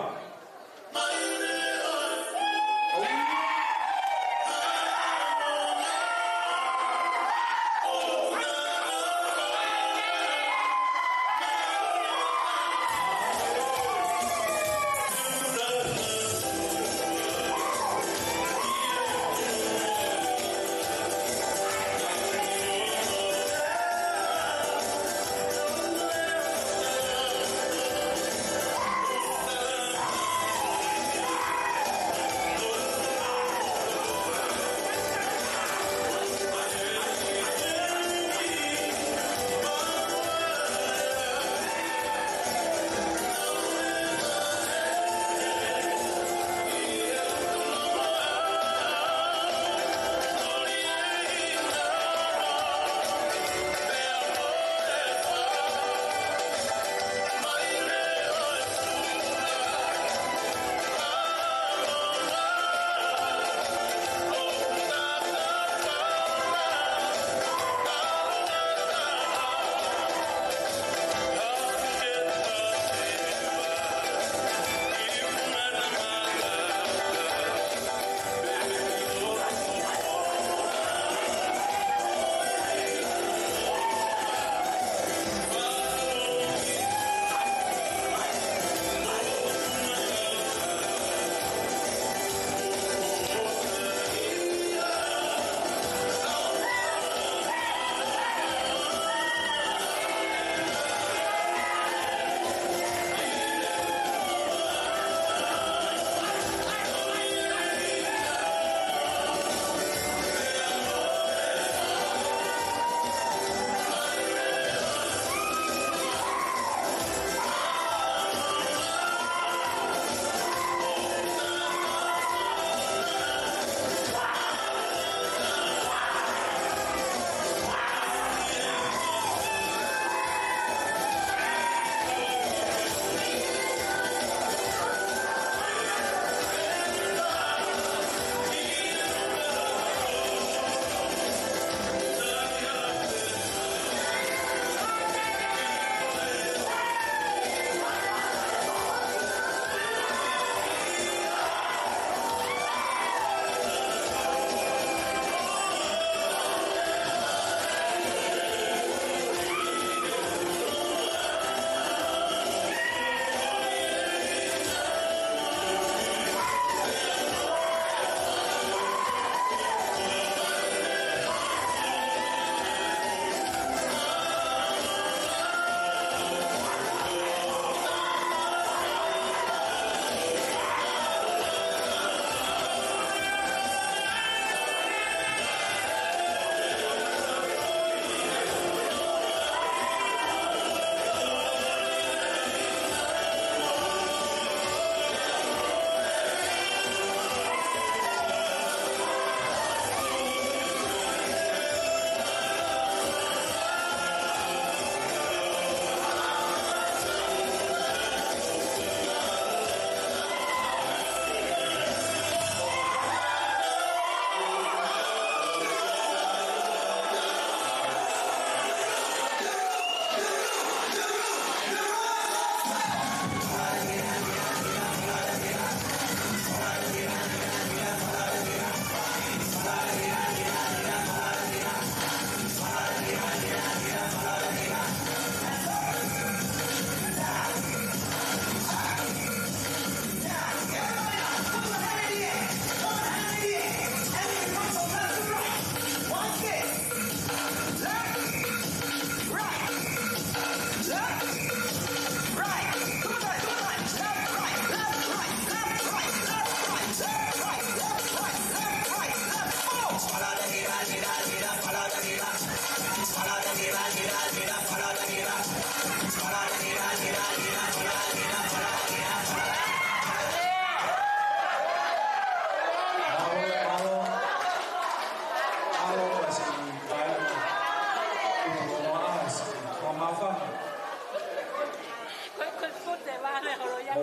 Ko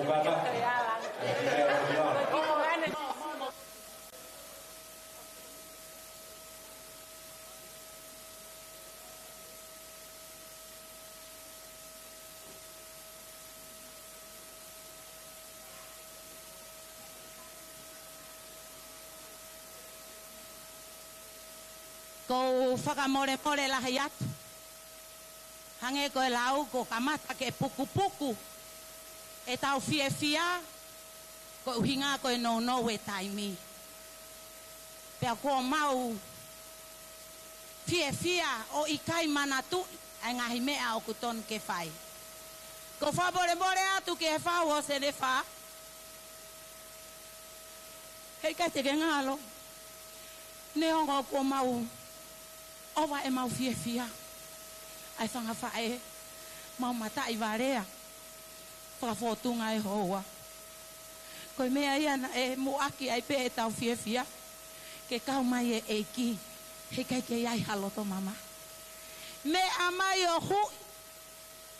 whakamore lahi atu. Hange koe lau ko kamata ke puku puku. E tau fie fia. Ko uhinga koe no e taimi. Pea ko mau fie fia o ikai manatu. Ai ngahi mea o kuton ke whai. Ko whabore atu ke whau o se ne wha. Hei kai te ke ngalo. Ne ongo ko mau. Owa e mau fie fia. Ai whanga whae. Mau mata i warea. Whakafotunga e hoa. Koe mea iana e muaki ai pe e tau fie fia. Ke kau mai e eiki. He kai ke iai haloto mama. Me amai o hui.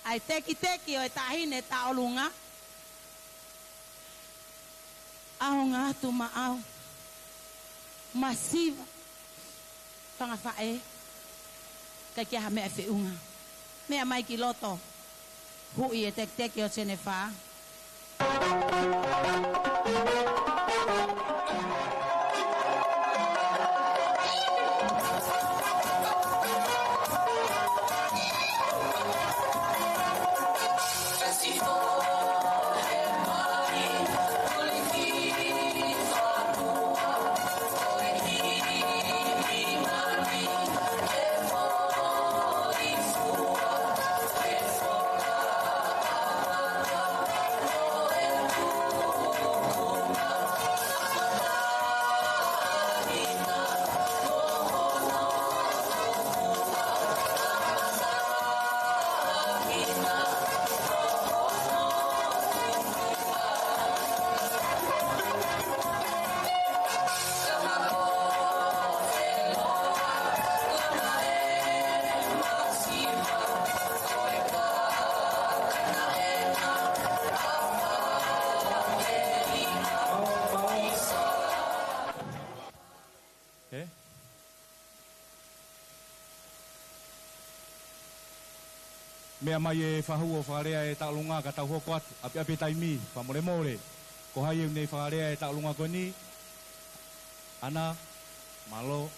Ai teki o e tahine taolunga. Ao ngā tu ma au. Masiva. Whanga whae. Kai kia ha mea whiunga. Mea mai ki loto. Hui e teki o tene wha. Mea mai e whahu o wharea e taulunga ka tau hoko atu. Api taimi, whamore more. Ko hai nei wharea e taulunga ko ni. Ana, malo.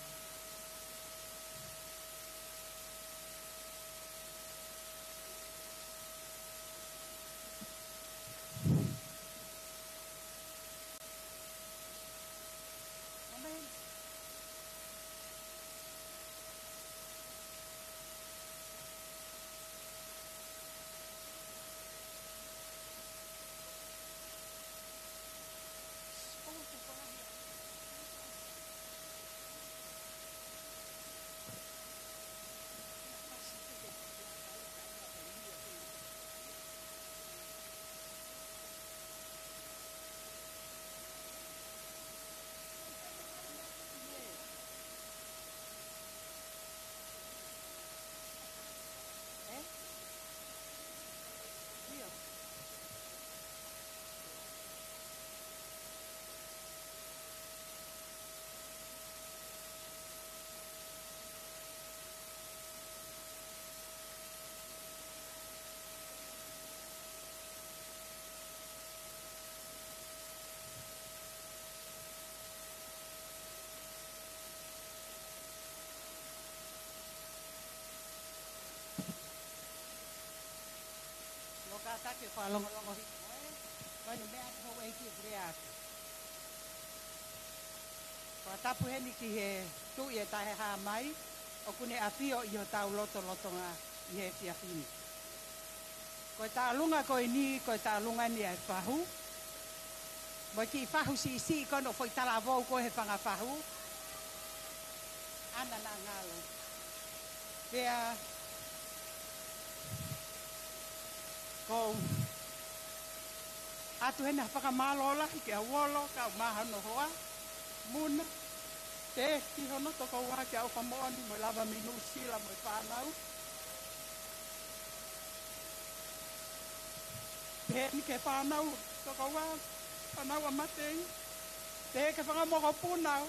Take kwa longo hito kwa ni mea ho e ki brea kwa tapu heni ki he tu e tahe ha mai o kune afio i ho tau loto nga i he fia fini ko ta lunga ko ni ko ta lunga ni e fahu mo ki fahu si ko no foi tala vo ko he fanga fahu ana na ngalo pea ko atu hena whakamalola ki a wolo ka mahano hoa muna te ki hono toko wā ki au whamoani mo lava minu sila mo whanau pēni ke whānau, toka wā, whānau a matei. Te ke whangamoko pūnau,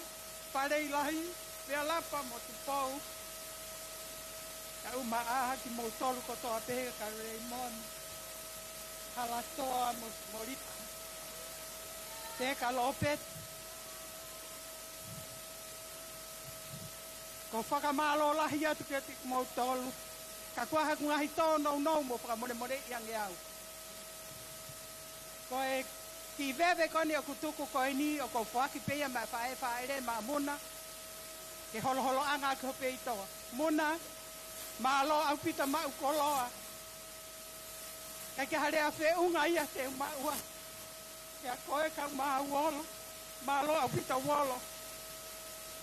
wharei lahi, mea lapa mo tu pōu. Ka uma aha ki mō tolu kotoa pehe ka rei moni. Halatoa mo morita. Te ka lopet. Ko whakamalo lahi atu ke tik mō tolu. Ka kuaha kungahi tō nau nau mo whakamore iang e au. Ko e ki vewe koni o kutuku ko e ni o ko whaki peia ma whaere ma muna. Ke holo holo anga ki hope i toa. Muna, ma alo au pita ma ukoloa. Ka ke harea whe unga ia te maua. Ke a koe ka maa uolo. Ma alo au pita uolo.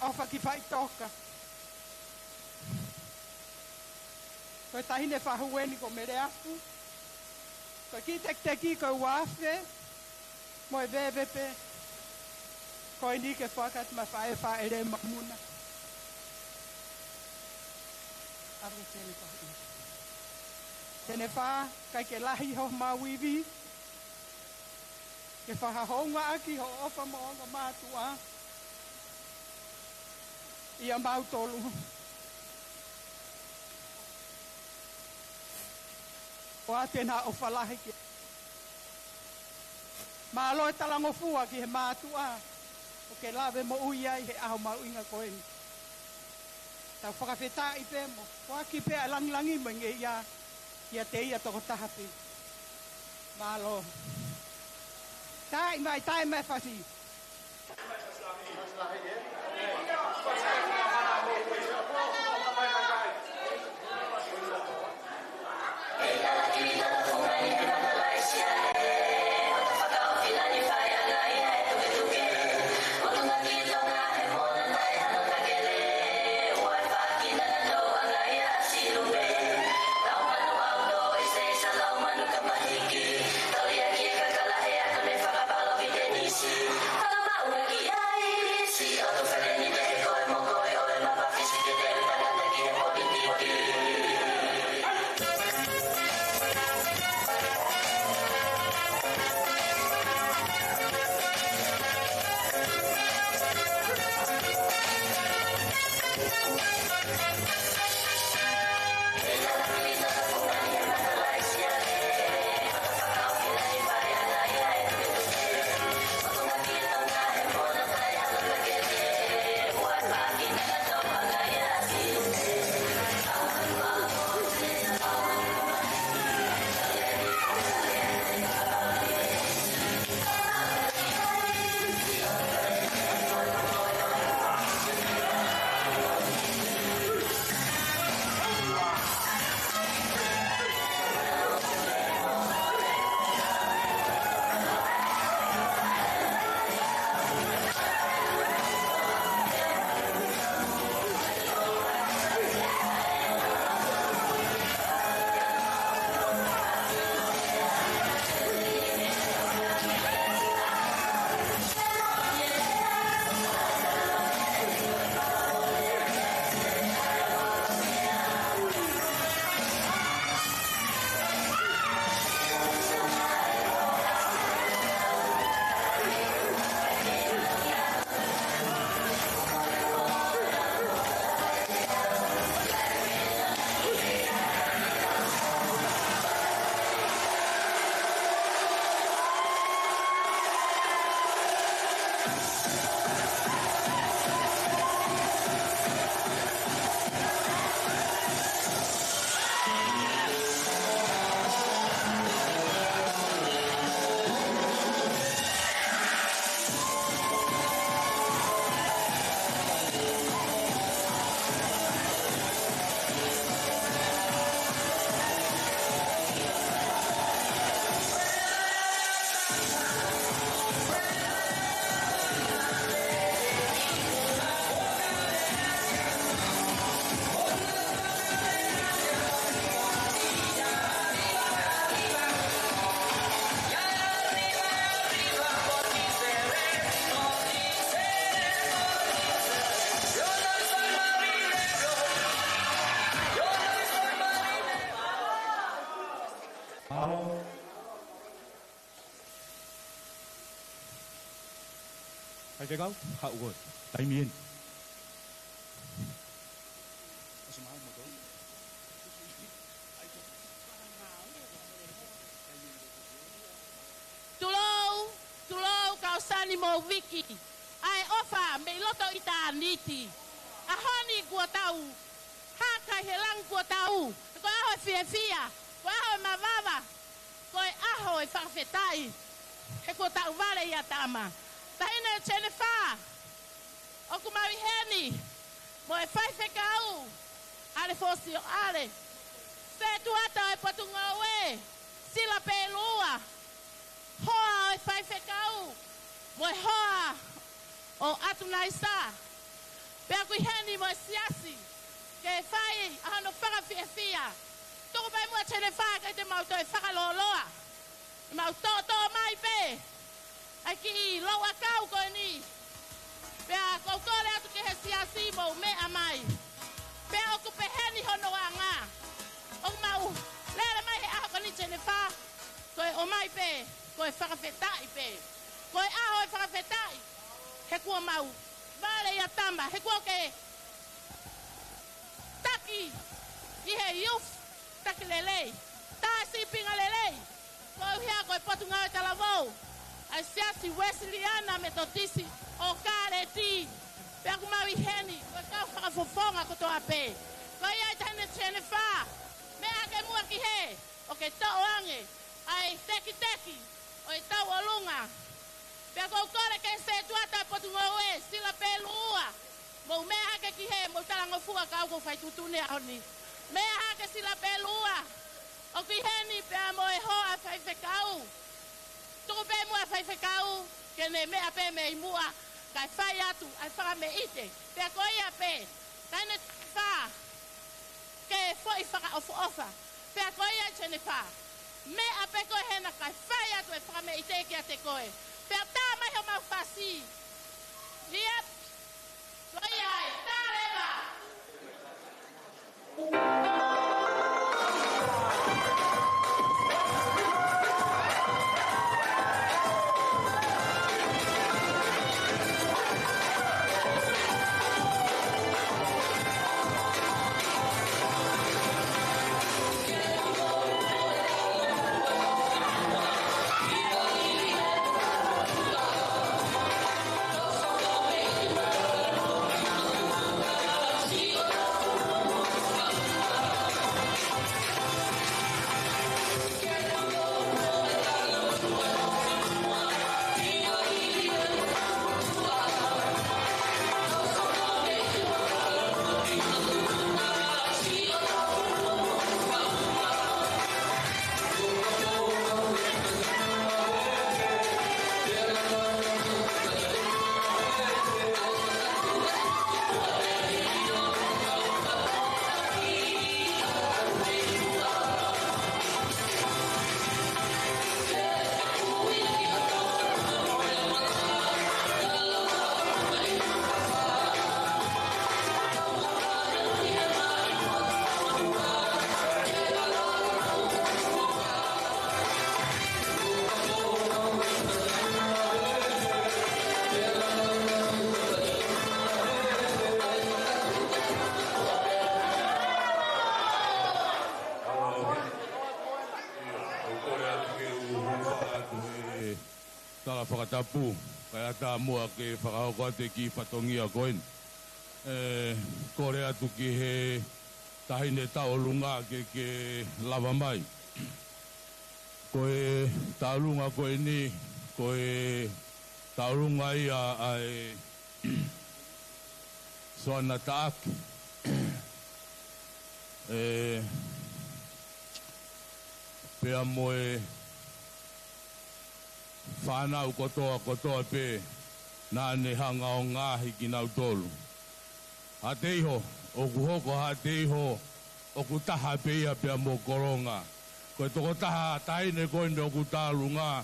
Au whaki whai toka. Koe tahine whahueni ko mere afu. Koe ki teki koe wafe. Moe vevepe. Koe ni ke whakat ma whaere ma muna. Aru tēne pahi. Tēne wha, kai ke lahi ho mauiwi. Ke whaha honga aki ho ofa mo onga mātua. Ia mautolu. O a tēnā o whalahi ki. Mā aloe talango fua ki he mātua. O ke lawe mo uiai he aho mau inga koeni. Tau whakawhetā i pē mo. Whaki pē a langilangi mo nge ia te ia toko tahapi. Mā aloe. Tai mai whasi. Si auto freni de koi mo koi Hai te kau, hau koe. Taimi en. Tulou kausani mo wiki. Ai ofa me loto ita aniti. Ahoni kua tau. Haka helang kua tau. Ko aho fia. Ko aho mavava. Ko aho e whakawhetai. He kua tau vare ia tama. Tahina chene wha. Oku mawi heni. Mo e whaife kau. Ale fosi o ale. Se tuata e patunga oe. Sila pe lua. Hoa o e whaife kau. Mo e hoa o atunai sa. Pea kui heni mo e siasi. Ke e whai ahano whakawhia fia. Toko pai mua chene wha kai te mauto e whakaloloa. E mauto to mai pe. Ai ki I lau a kau koe ni. Pea koukore atu ke he siasi mo mea mai. Pea oku pe heni hono a ngā. Oku mau lere mai he aho kani chene wha. Koe o mai pe. Koe whakawhetai pe. Koe aho e whakawhetai. He kua mau. Vare ia tamba. He kua ke taki. I he youth. Taki lelei. Tāsi pinga lelei. Koe hea koe potunga o talavou. Ai siasi Wesleyana metodisi o kare ti. Pea ku mau I heni. Koe kau whakafofonga koto a pe. Koe iai tane tene wha. Mea ke mua ki he. O ke tau ange. Ai teki. O I tau o lunga. Pea kou kore ke se tuata potunga oe. Sila pe lua. Mou mea hake ki he. Mou talango fua kau kou whai tutune ahoni. Mea hake sila pe lua. O ki heni pea mo e hoa whai kau. Tuku pe mua whai kau. Ke ne mea pe me I mua. Kai whai atu. Ai whaka me ite. Pea ko ia pe. Taine wha. Ke foi whaka ofa. Pea ko ia chene wha. Mea pe koe hena kai whai atu e whaka me ite ki a te koe. Pea tā mai ho mau whasi. Liep. Ko ia e. Tā rewa. Tala whakatapu, kai ata mua ke whakahoko ate ki whatongia koen. Kore atu ki he tahine taolunga ke lava mai. Koe taolunga koe ni, koe taolunga ia ai soana taak. Pea moe whanau kotoa pe nā ne hanga o ngāhi ki nau tolu. Ha teiho, o kuhoko ha teiho, o ku taha peia pea mo koronga. Koe toko taha taine koe ne o ku tālu ngā,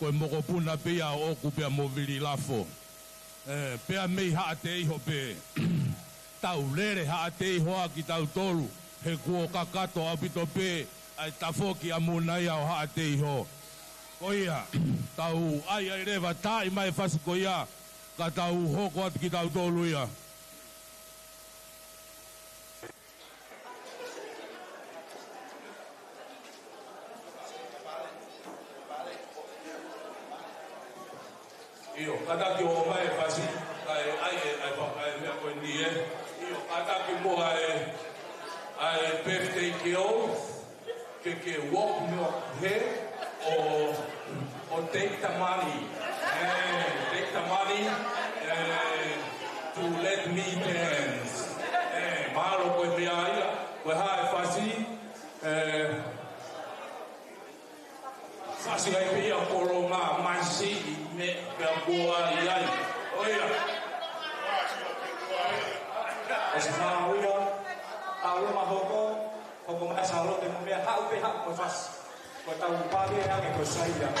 koe moko puna peia o ku pea mo vili lafo. Pea mei ha teiho pe, tau lere ha teiho a ki tau tolu, he kuo kakato apito pe, ai tafoki a munai au ha teiho. Koia, tau ai rewa tai mai whasi koia, ka tau hoko atu ki tau tolu ia. Io, kata ki o mai fasi, ai mea koe ni e. Io, kata ki mo ai birthday ki o, ke walk no he, o take the money. Take the money to let me dance. Mahalo koe mea ia, koe hae fasi, fasi ai pia koro ngā mansi me pia boa iai. Oia. Esa ngā uia, tau luma hoko mai salo te mumea hau pe hau koe fasi. Koe tau pāge ake koe saia.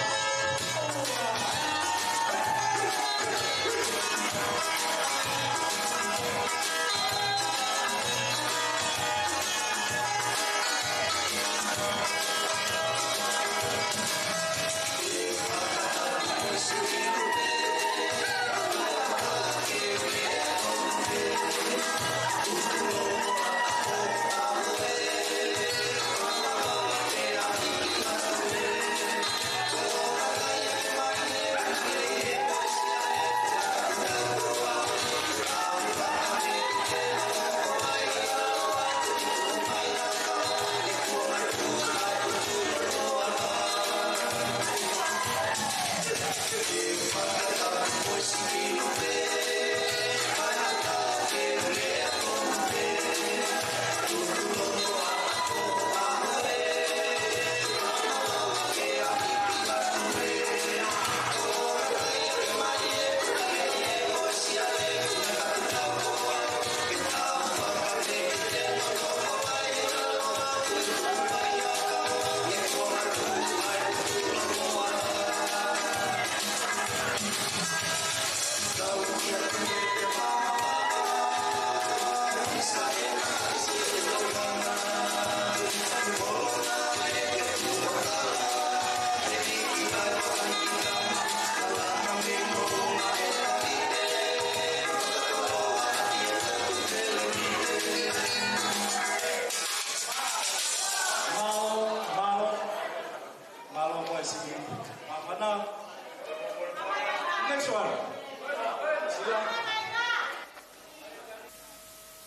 Next one.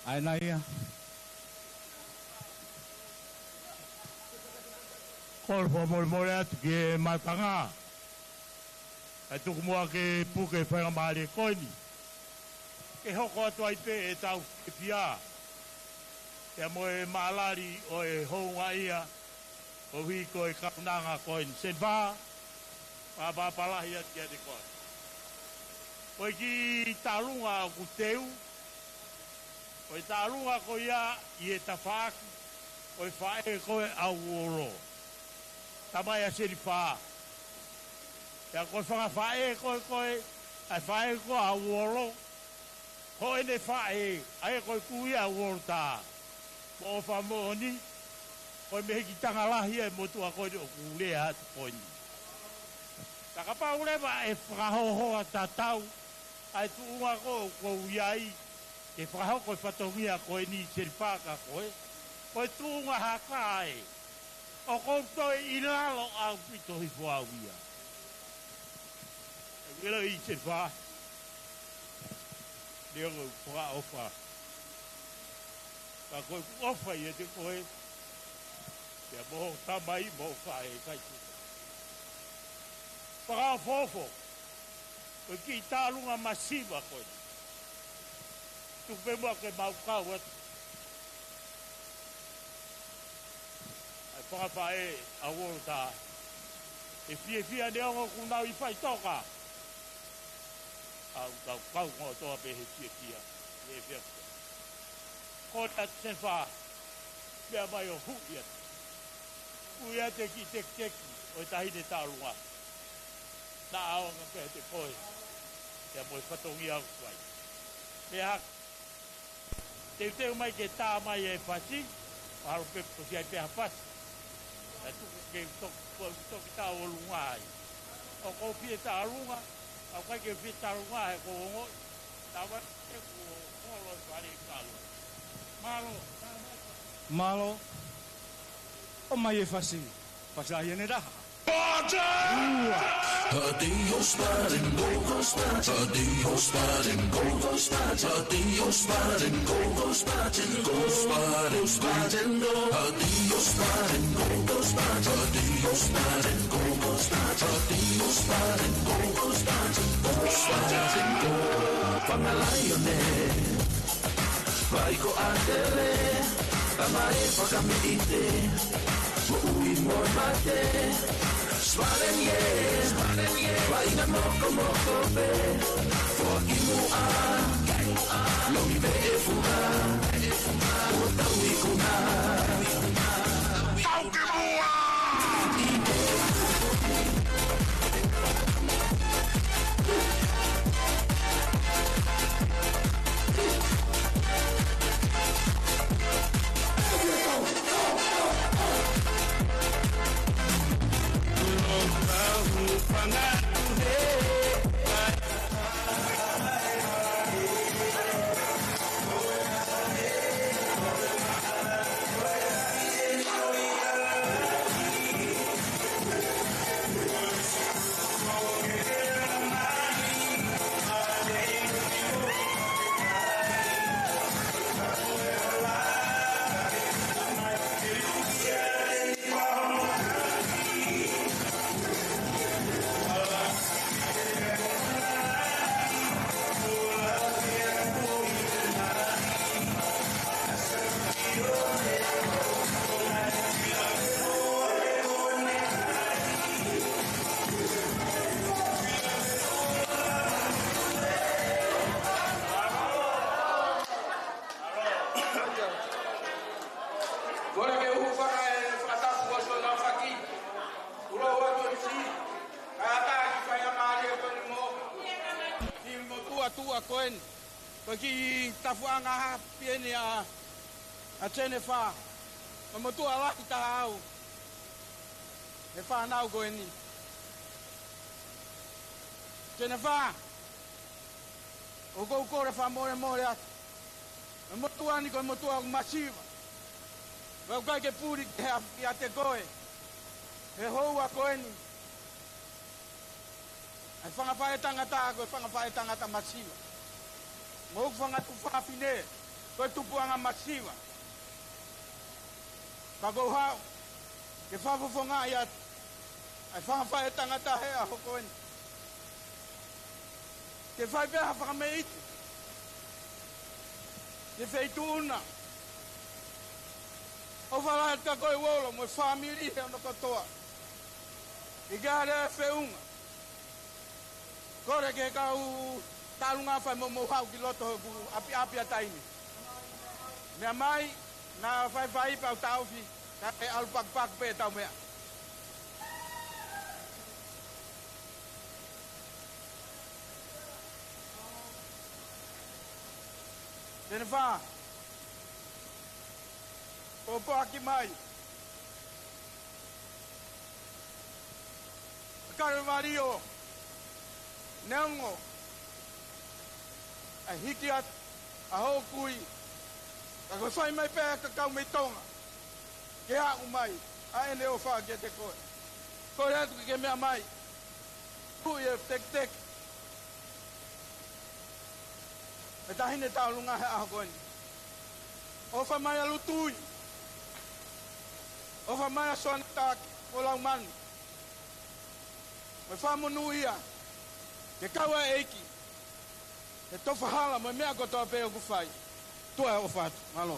Ai na ia. Kol fo mole atu ki matanga. E tuku mua ke puke whainga maare koini. Ke hoko atu ai pe e tau ke pia. Ke mo e maalari o e hounga ia. O hui ko e kapunanga koini. Sen wā. Pā palahi atu ki koini. Koe ki tālunga o kuteu. Koe tālunga ko ia i e tawhāku. Koe whae koe au oro. Tamai a seri whā. Ia koe whanga whae koe. Ai whae koe au oro. Ko ene whae. Ai koe kui au oro tā. Mo o whamoni. Koe mehe ki tangalahi e motua koe o kulea atu koe ni. Taka urewa e whakahohoa tātau. Ai tuunga ko iai. E whakahau koe whatongia koe ni seripaka koe. Koe tuunga haka ai. O koutou i lalo au pito hi whauia. E wila i seripa. Leo koe whaka ofa. Ka koe ofa i e te koe. Ia moho tamai moho whae kai tuka. Whaka fofo. Koe ki tālunga masiva koe. Tupe mua ke maukau atu. Ai whakawhae a woro tā. E fia neongo kunau i whai toka. Au tau kau ngō toa pehe fia. E fia. Kota sen wha. Pia mai o hui atu. Hui ate ki teki. O tahine tālunga. Nā aonga pehe te koe. Ia moe whatongi au kwai. Me haka. Teu mai ke tā mai e whasi. Haro pepo si ai peha whasi. E tuku ke toki tā o lunga ai. O kōpie tā lunga. Au kai ke fitaru ngā he ko ongo, tawa e ko ngolo whare kalu. Malo. Malo. O mai e whasi. Whasai ene raha. Adios Baden, go Spaten. Adios Baden, go Spaten. Adios Baden, go Spaten. Go Spaten, go. Adios Baden, go Spaten. Adios Baden, go Spaten. Adios Baden, go Spaten. Go Spaten, go. Pangalayone, vai ko atele, tamae pagamiite, uwi mo mate. Sparenye, vai na moko be, for imua, longi be efuga, utawi kuna, taukemua. Tua koen, ki tafuanga pieni a Tenefa, ma tua la ta au. E fa nau koeni. Tenefa. O go kore fa more at. Ma tua ni ko mo tua masiva. Wa ka ke puri ya te koe. E hoa koeni. Ai whanga whae tangata koe whanga whae tangata masiwa. Mōku whanga tu whawhine, koe tupuanga masiwa. Ka kou hao, ke whawhawhonga i atu. Ai whanga whae tangata he aho koeni. Ke whae peha whanga me iti. Ke wheitu una. O whalae ka koe wolo, mo whamiri he ono katoa. I gare e whiunga. Kore ke kau talunga whai mo hau ki loto ku api ataini. Mea mai, na whai pau tauwhi, ka e alpak pe tau mea. Tene wha, o poaki mai. Kare Mario, Neongo, a hikiat, a hokui, a ko whai mai pēa ka kau mei tonga. Ke haku mai, a ene o wha ke te koe. Koe atu ke mea mai, kui e tek. E tahine tau lunga he aho koeni. O wha mai alu tui. O wha mai a soana tāki, o lau manu. Me whamonu ia, ke kaua eiki, e tofa hala, me mea kotoa pēo ku whai. Tua e o whatu, malo.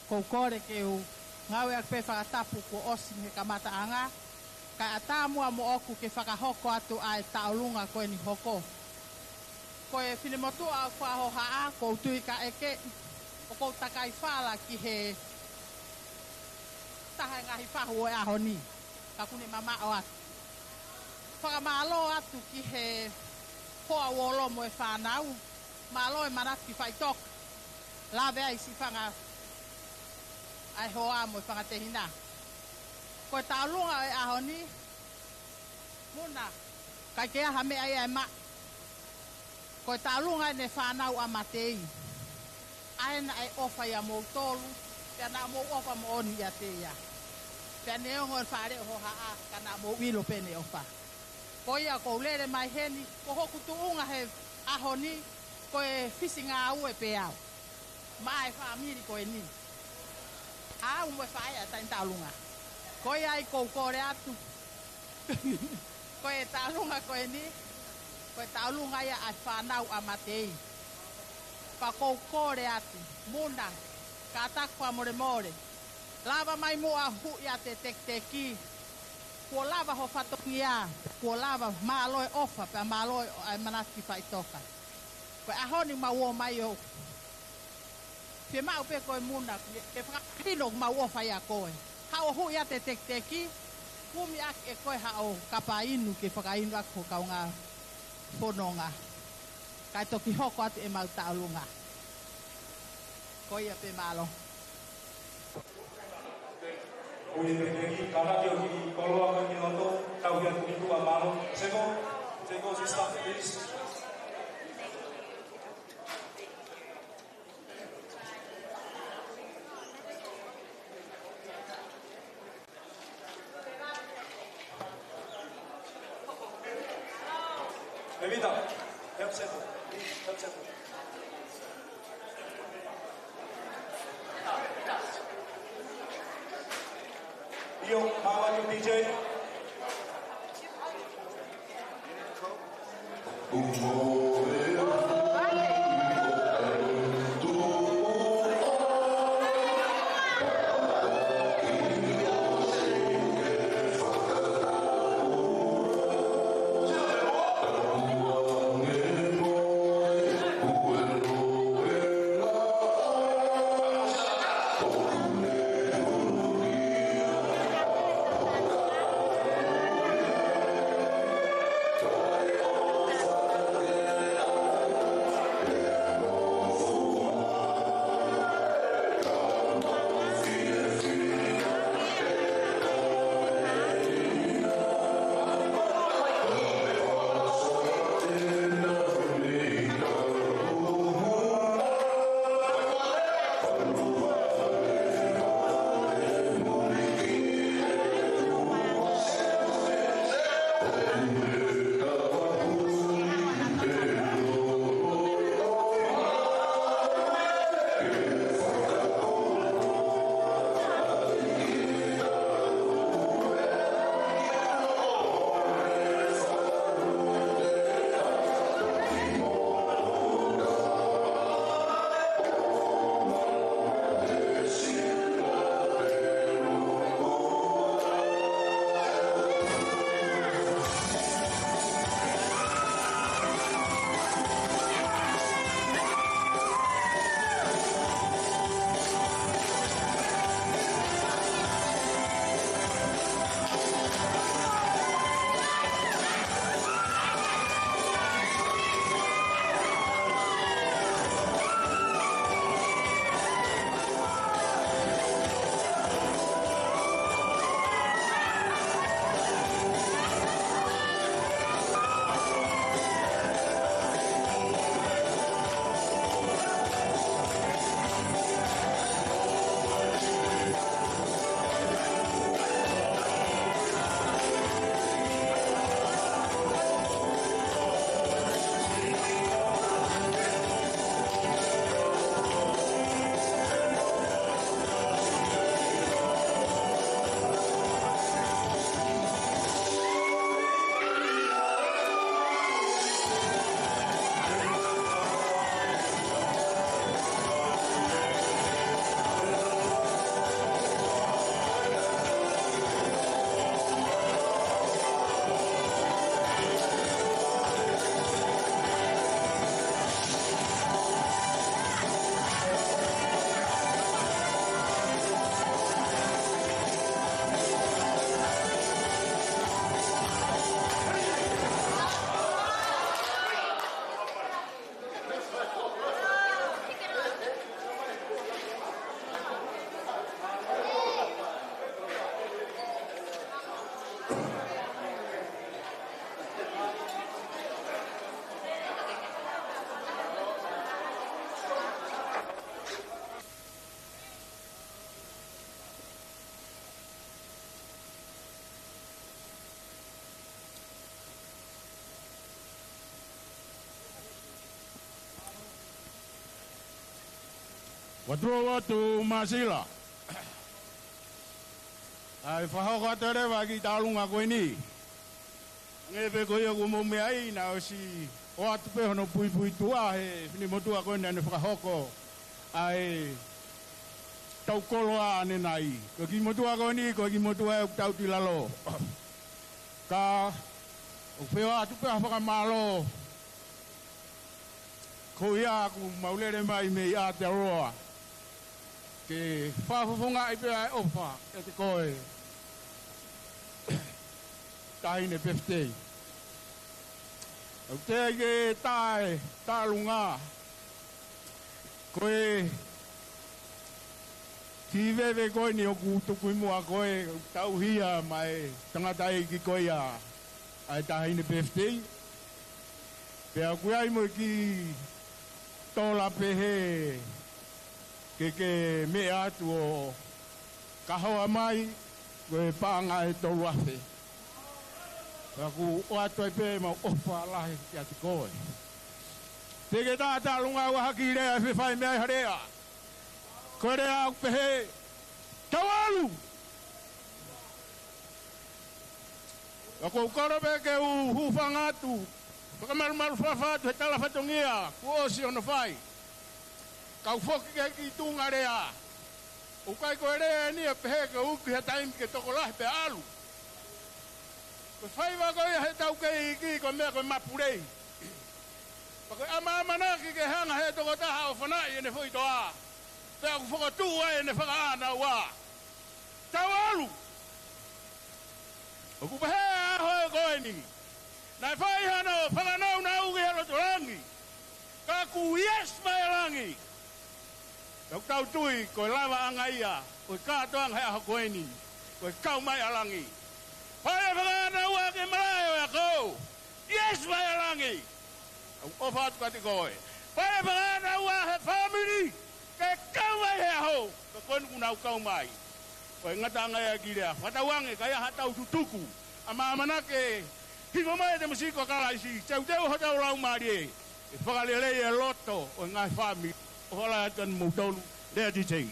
ko kore ke u ngau e pe whakatapu ko osi he kamataanga ka atamua mo oku ke whakahoko atu ai taulunga koe ni hoko ko e whilimotu a whahoha a ko tui ka eke o ko takai whala ki he taha ngahi whahu e aho ni ka kune mama o atu whakamalo atu ki he hoa wolo mo e whanau malo e maraki whaitok lawe ai si whanga ai hoa mo e whangatehina ko e taulunga e aho ni muna kai ke aha me ai ai ma ko e taulunga ne whanau a matei aina ai ofa ia mo tolu pia na mo ofa mo oni ia te ia pia ne ongo whare ho haa kana mo wilo pene ofa ko ia ko lere mai heni ko hoku tuunga he aho ni ko e fisinga au e pe au mai famili ko e ni au mo whaia tain taulunga ko ia i kou kore atu ko e taulunga ko e ni ko e taulunga ia ai whanau a matei pa kou kore atu muna ka takwa more more lava mai mo a hu ia te teki ko lava ho fatokia ko lava malo e ofa pa malo ai manaki fai toka ko a honi ma wo mai o pe mau pe ko muna ke fa kino ma wo fa ia ko ha o hu ia te teki kumi ak e ko ha o kapainu ke fa inu ak ko kaunga fononga kai toki hoko atu e mau taulunga ko ia pe malo Ui pergi karena dia di kalau akan nonton tahu yang itu amalo. Sego sistem please. Bebida, help sego. Yo, bawa yung DJ. Watua watu masila. Ai whahoko atere waki tālunga koe ni. Ngepe koe aku mume ai na o si o atu pe hono pui pui tua he fini motua koe nane whahoko. Ai tau koloa ane nai. Koe ki motua koe ni, koe ki motua e tau tilalo. Ka o peo atu pe whakamalo. Ko ia aku maulere mai me ia te aroa. Ke whawhawhunga i pia e opa e te koe. Tahine peftei. Au te ke tae, tālunga. Koe ki wewe koe ni oku tuku imua koe tau hia mai tangata e ki koe a ai tahine peftei. Pea koe ai mo ki tola pehe ke me atu o kahoa mai koe panga e tolu afe. Aku o atu e pe ma ofa lahi ki ati koe. Teke tāta lunga ua haki rea e whai mea harea. Koe rea au pehe tawalu. Ako ukaro pe ke u hufanga atu. Pakamaru whawhatu he tala whatongia, kuosi ono whai. Kau whoki ke ki tunga rea. Ukai koe rea ni e pehe ke uki he taimi ke toko lahi pe alu. Ko whai wa koe he tau ke iki ko mea koe mapurei. Pa koe ama naki ke hanga he toko taha o whanai e ne whoi toa. Pe aku whakatua e ne whakaana ua. Tau alu. Oku pehe aho e koe ni. Nai whai hano, whakanau na uge hero to rangi. Ka ku yes mai rangi. Kau tau tui, koe lava anga ia. Koe kātoang hea hakoe ni. Koe kau mai alangi. Whai whakana ua ke marae o ako. Yes mai alangi. Au ofa atu kati koe. Whai whakana ua he family. Ke kau mai hea ho. Ka konu kunau kau mai. Koe ngata anga ia kirea. Whatawange kaya hatau tutuku. Ama amanake. Hiko mai te musiko kalaisi, tau teu hotau lau marie. E whakalelei e loto o ngai whami. O hala atan moutolu, lea titei.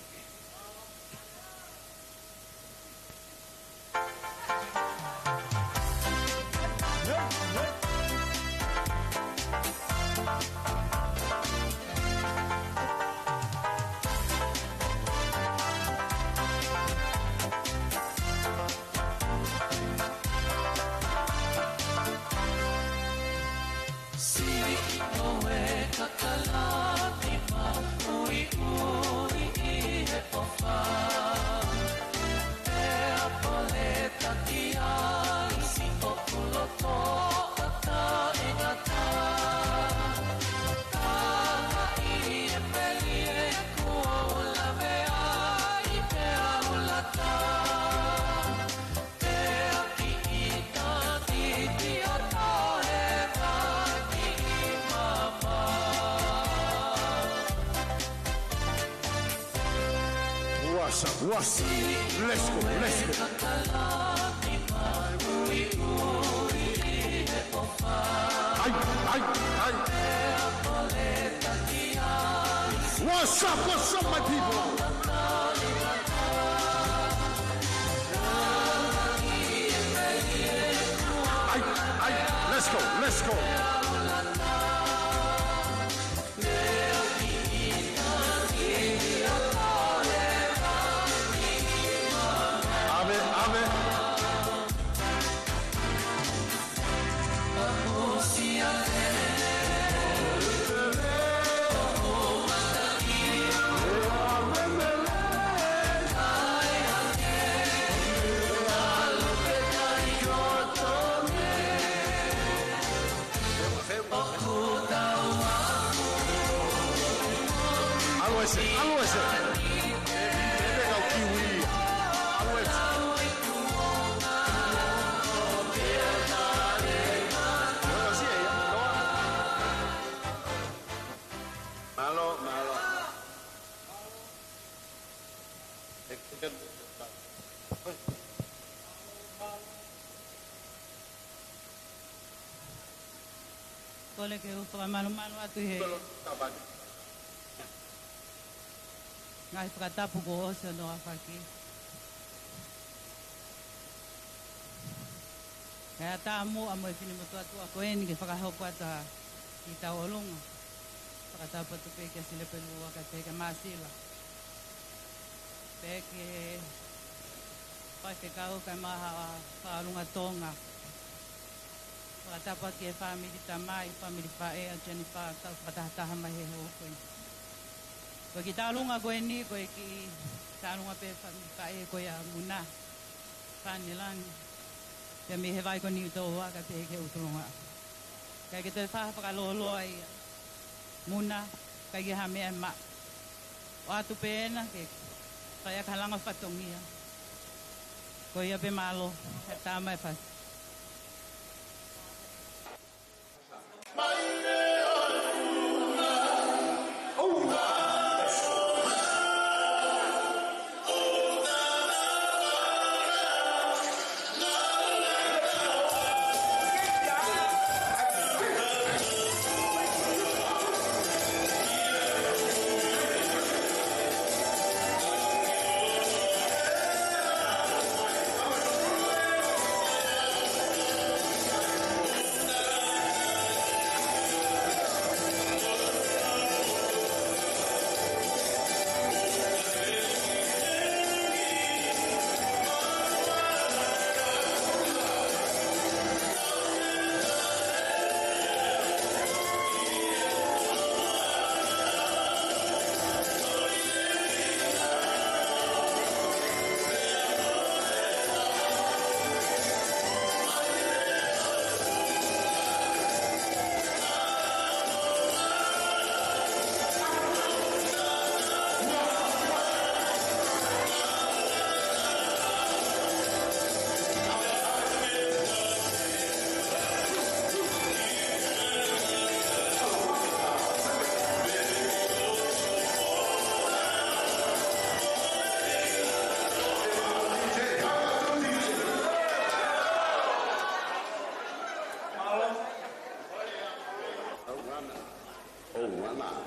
What's let's go, let's go. Ay. What's up, my people? Ay, let's go. Algo ese. Pega o kiwi. Algo ese. Malo. Kole ke ufa malo atu he. Ngai whakatapu ko ose no a whaki. Kaya tā mo a moe whini matua tua ko eni ke whakahoko ata i tau olunga. Whakatapu atu peke a sile pelu waka peke māsila. Peke pai ke kau kai maha whaalunga tonga. Whakatapu atu e whamiri tamai, whamiri whae a Jennifer, tau whakataha mai he hokoi. Ko ki tālunga koe ni, koe ki tālunga pe whae koe a muna. Whanelangi. Pea me he vai ko ni tō waka pe ke utulunga. Kai ke te whakaloloa i muna, kai ke ha mea ma. O atu pēna, ke kai a kalanga whatongia. Ko ia pe malo, he tā mai whasi.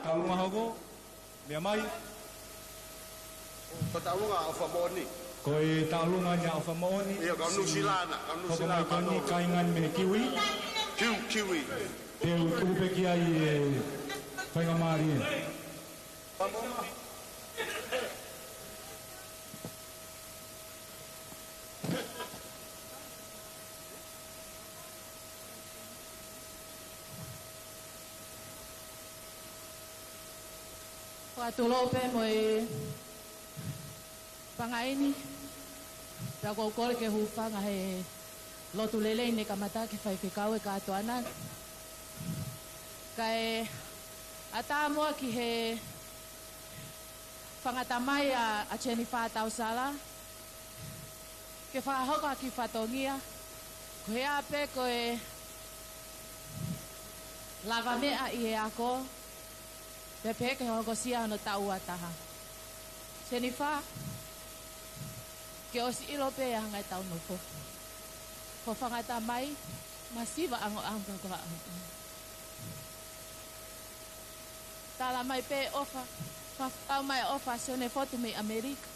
Tālunga hoko, mea mai. Ko tālunga o whamoni. Ko e tālunga ni a whamoni. Ia, kau nusilana. Hoko mai koni kaingan mene kiwi. Kiwi. Teu kupe ki ai e whainga maari e. Whakatolo pe mo e pangaini. Pea kou kore ke hufanga he lotu lelei ne kamata ke whaiwhikau e kātoana. Kai ata moa ki he whangatamai a Jennifer Tausala. Ke whakahoka ki whatongia. Ko he ape ko e lava mea i he ako. Pepe ke hoko sia no tau ataha. Jennifer, ke osi ilo pe ya hangai tau nofo. Ko whangata mai, masiva ango anga ko ango. Tala mai pe ofa, whakau mai ofa sone foto me Amerika.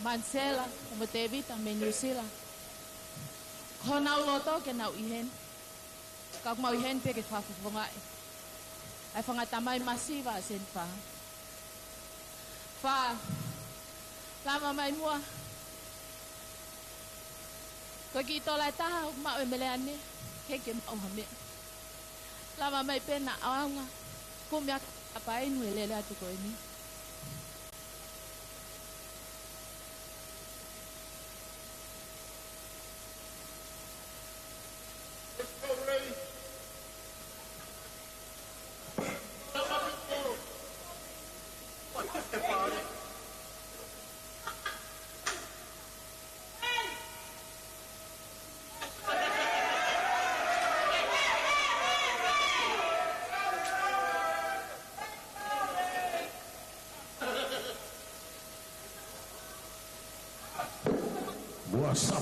Mansela, mo te vita me New Zealand. Ko nau loto ke nau ihen. Kau mau ihen pe ke whafufongai. Ai whangatamai masiva a Jennifer. Wha, lama mai mua. Ko ki tolai taha mau e mele ane, ke mau hame. Lama mai pena aonga, kumia apa inu e lele atu ko ini.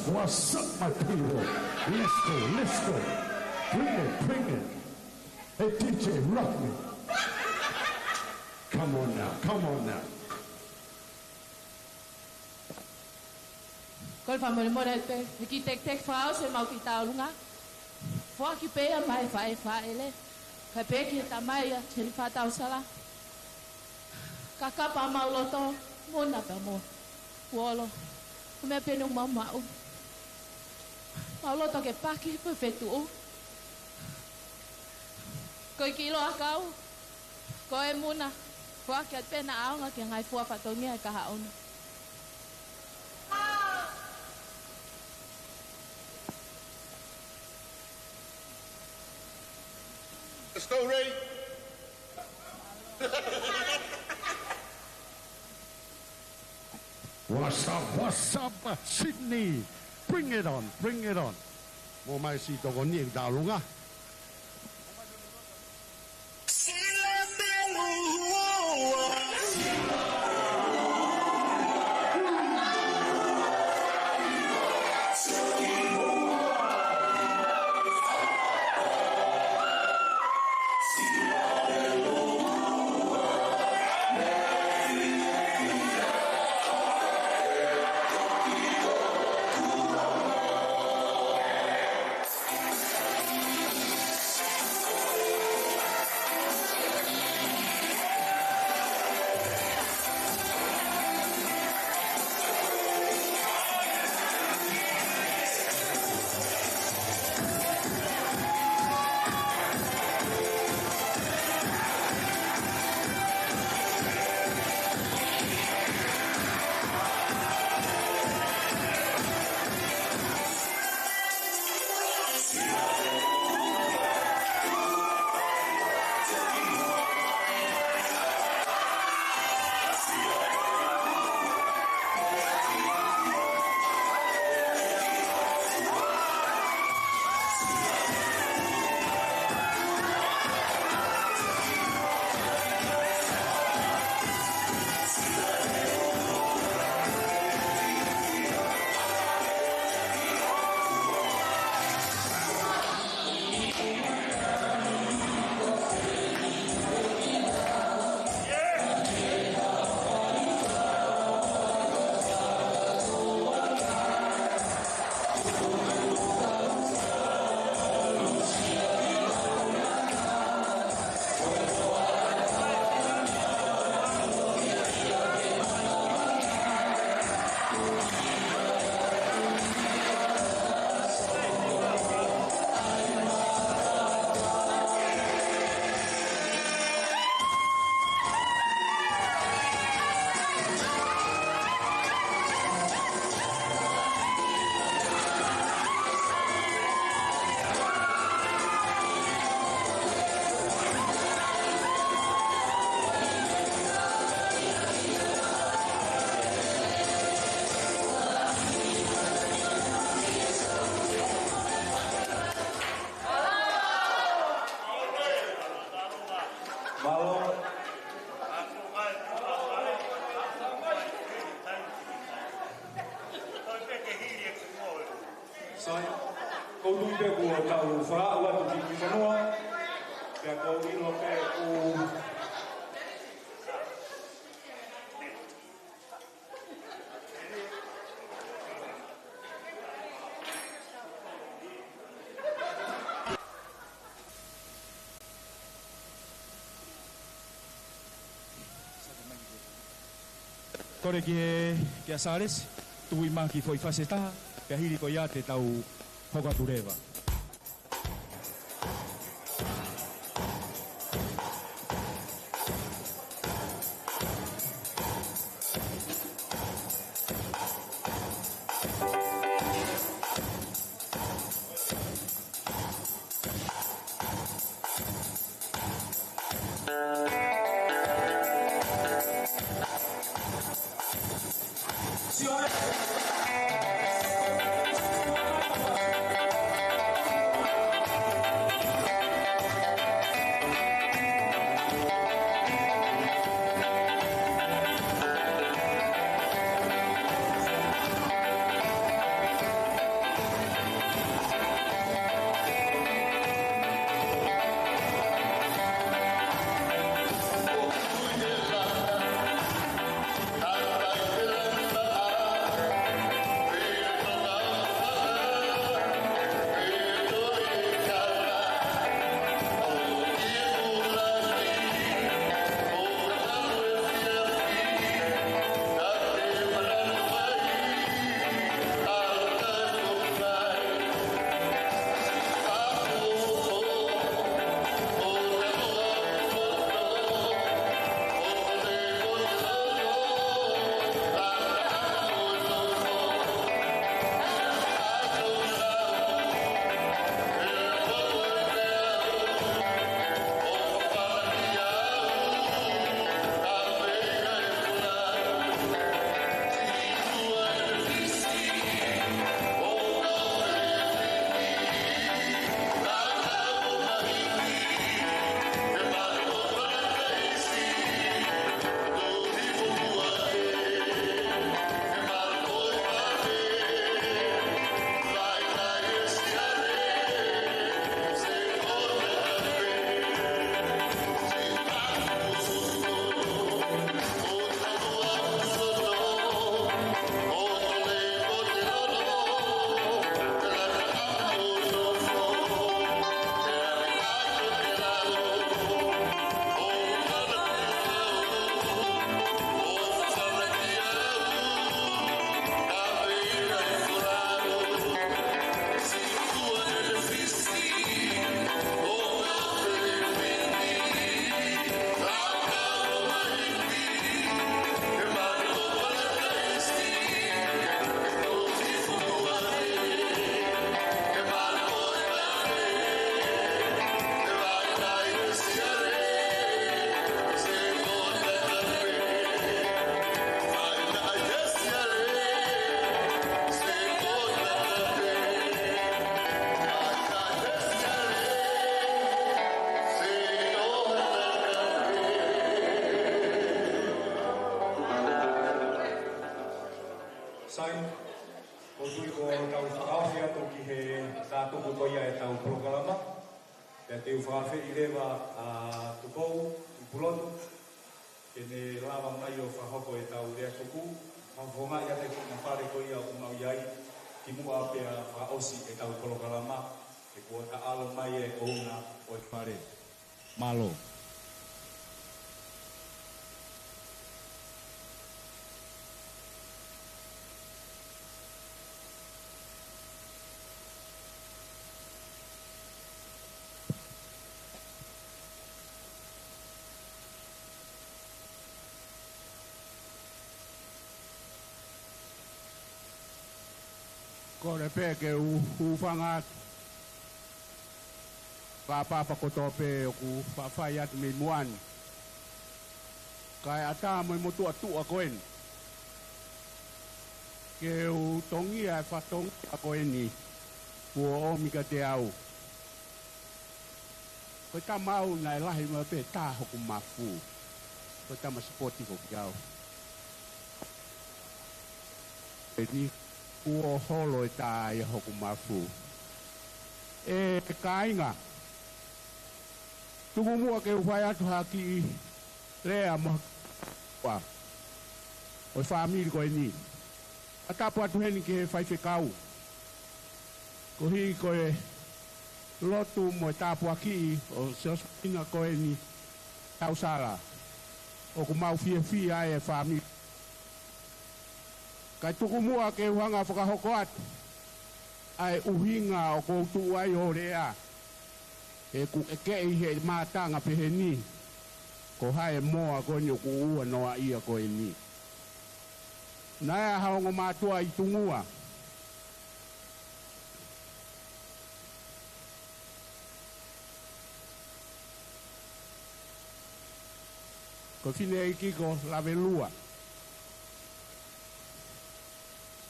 What's up, my people? Let's go. Bring it. Hey, DJ, rock me. Come on now. Kol fa mole mole pe ki tek frau se mau ki ta lunga. Fo ki pe mai fa ele. Ka pe ki ta mai ya chen fa ta sala. Kaka pa mau loto mo na pa mo. Wolo. Me pe no mama o. Mau loto ke pa ki perfeito o. Ko ki lo akau. Ko e muna. Fo ki pe na au nga ki ngai fo fa to ngia ka ha ona. Let's go, Ray. What's up, Sydney? Bring it on, bring it on. Mo mai si to kon nieng da lunga. Sai, kau tu pe ku tau fra wa tu ki whanua, pe kau ino pe ku Kore ki asares, tui mā ki foi whaseta, pia hiri ko ia te tau hokatureva. tau prokalama. Pea te uwhawhi I rewa tukou, upulonu. Kene lawa mai o whahoko e tau rea tuku. Mawhonga ia te kuna whare ko ia o mau iai. Ki mua pea whaosi e tau prokalama. E kua ta alo mai e kouna o e whare. Malo. Ko le pe ke ufanga papa ko to pe ku fa ya me muan kai ata mo mo tu a koen ke u tongi a fa tong a koeni ku o mi ka te au ko ta mau na la hi mo pe ta ho ku mafu ko ta ma spoti ko gao ni o holo e tā i hoku mafu. E kāinga. Tuku mua ke uwhai atu haki rea mahua. O whamiri koe ni. A tapu atu heni ke whaiwhi kau. Ko hi koe lotu mo e tapu aki o seosina koe ni tausara. O ku mau fia ai e whamiri. Kai tuku mua ke uhanga whakahoko atu. Ai uhinga o koutu ai o rea. E ku eke I he mātanga pehe ni. Ko hae moa koe ni o ku ua noa ia koe ni. Naya haongo mātua I tungua. Ko fine I kiko lawe lua.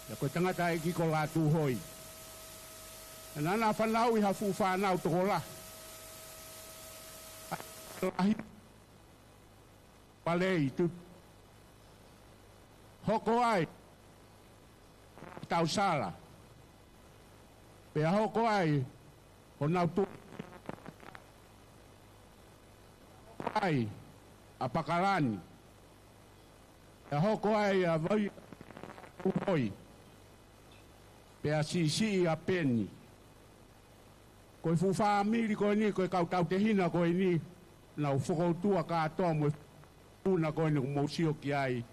Ya ko tangata I kiko latu hoi. Nana whanau I hafu whanau toko la. Lahi. Palei tu. Hoko ai. Tau sala. Pea hoko ai. Ho nau tu. Ai. A pakalani. Pea hoko ai a vai. Hoi. Pea si a peni. Koe fu whamiri koe ni, koe kau tau te hina koe ni, nau whakautua kātoa mo puna koe ni kumausio ki ai,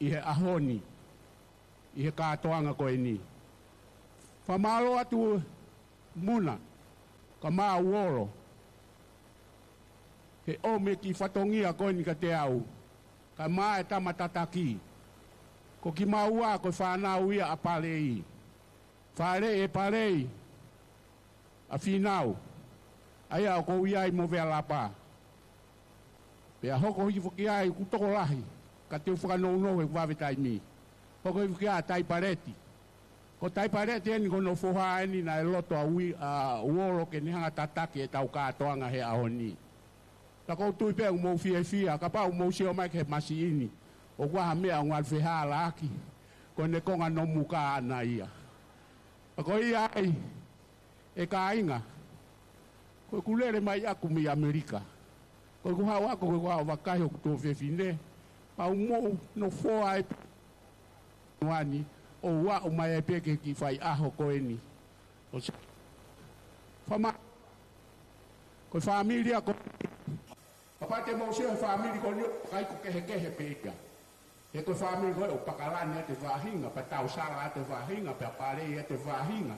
I he ahoni, I he kātoanga koe ni. Whamalo atu muna, ka maa uoro, he ome ki whatongia koe ni ka te au, ka maa e tamatataki, ko ki maua koe whanau ia a palei. Whare e palei. A finau. Aia o kou iai mo vea lapa. Pea hoko hiki whaki ai ku toko lahi. Ka te whakanou no e wawe tai mi. Hoko hiki whaki ai tai pareti. Ko tai pareti eni kono whoha eni na e loto a uoro ke ni hanga tataki e tau kātoanga he ahoni. Ta kou tui pea umou fia. Ka pau umou sio mai ke masi ini. O waha mea ungal whiha la aki. Ko ne konga no muka ana ia. Ko iai. E kāinga, koe kulere mai aku mi Amerika. Koe kuhau ako koe kuhau wakai o kuto whewhine. Pau mou no whoa e wani o wa o mai e peke ki whai aho koe ni. Whama, koe whamiria koe. Kapate mou seo e whamiri koe nio kai ko kehe peka. E koe whamiri koe o pakalani ate whahinga, pa tau sara ate whahinga, pa parei ate whahinga.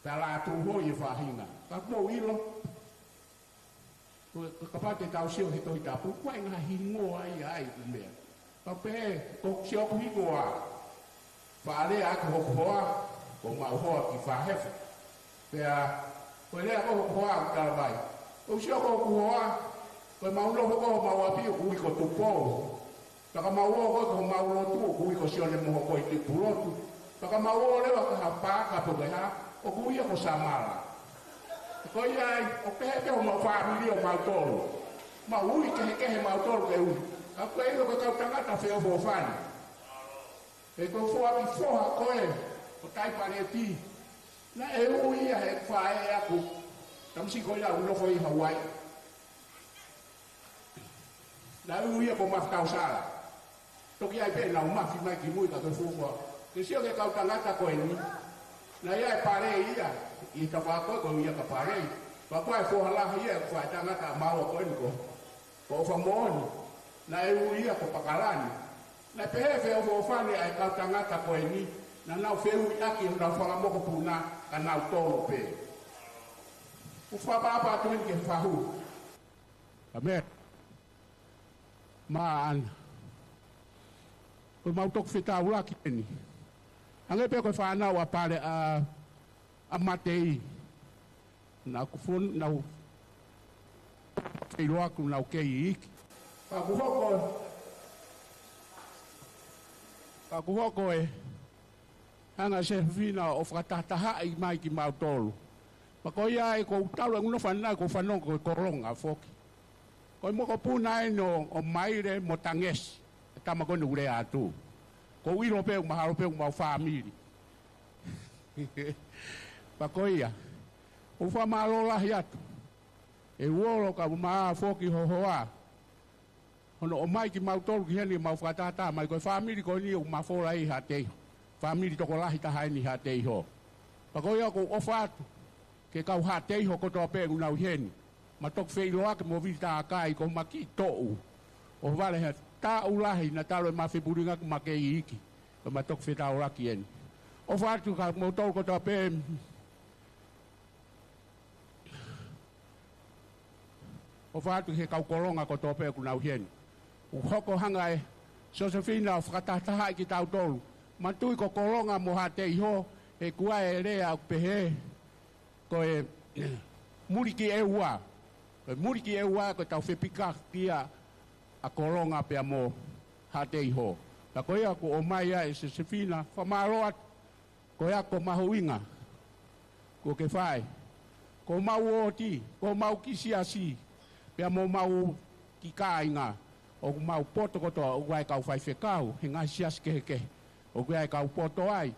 Tala tu hoi e whahinga. Ka kou ilo. Ka pate tau sio he tohi tapu. Kua inga hingo ai mea. Ka pehe, ko sio ku hingo a. Whaare aku hoku hoa. Ko mau hoa ki whahefa. Pea, koe lea ko hoku hoa ku talamai. Ko sio ko hoku hoa. Koe mau lo hoko mau api o kui ko tupou. Taka mau o ko mau lo tu o kui ko sio le moho ko I te pulotu. Taka mau o lewa ka hapaka po keha. O kuia ko samala. Ko iai, o pehe o mau whamiri o mau tolu. Mau ui kehe mau tolu ke ui. A koe ilo ko kau tangata wheo fōwhani. E ko fōa mi fōha koe, o taipare ti. Na e ui a he whae aku. Tamsi ko ia unofo i Hawaii. Na ui a ko mafkau sala. Toki ai pe na umafi mai ki mui ka to fufua. Ke sio ke kau tangata ko ni. Na ia e pare ia. I ka wako ko ia ka pare. Pa ko e fohala ia ko ai tangata mau ko ni ko. Ko fa moni. Na e ui a ko pakalani. Na pehe o fane ai kau tangata ko ni. Na nau feu aki na fala moko puna ka nau tolo pe. O fa baba tu ke fahu. Amen. Maan. Ko mau tok fita ula ki ni. Ange pe ko fa na wa pare a matei. Na ku fun na e lo aku na ke ik. Pa ku hoko e anga se vina o fratataha i mai ki mau tolu. Pa ko ia e ko talo nguno fana ko fano ko koronga foki. Ko mo ko puna no o maire mo tanges. Tama ko no ure atu. Ko wiro pe maharo pe mau family. Pa ko ia. O fa malo la hiatu. E wolo ka ma foki ho hoa. Ono o mai ki mau tolu ki heni mau fratata mai ko family ko ni o ma fola i hatei. Family toko lahi taha ni hatei ho. Pakoia ko ofatu ke kau hatei ho ko to pe una uheni. Ma tok fei loa ke mo vita kai ko maki to. O vale ha ta ulahi na talo ma fe buringa ko make iki. Ko ma tok fe ta ula kien. Ofatu ka mo to ko to pe ofatu ke kau kolonga ko to pe una uheni. O hoko hangai Josephina fratata ki tau tolu. Matui ko kolonga mo hatei ho e kua e rea pehe ko e muriki e ua. Muriki e ua ko tau whepika kia a kolonga pe mo hatei ho. Ta ko ia ko o mai a e se sefina whamaroat ko ia ko mahuinga ko ke whae. Ko mau oti, ko mau kisiasi pe mo mau ki kāinga o mau poto koto o wai kau whai whekau he ngai sias ke. O kai kau poto ai.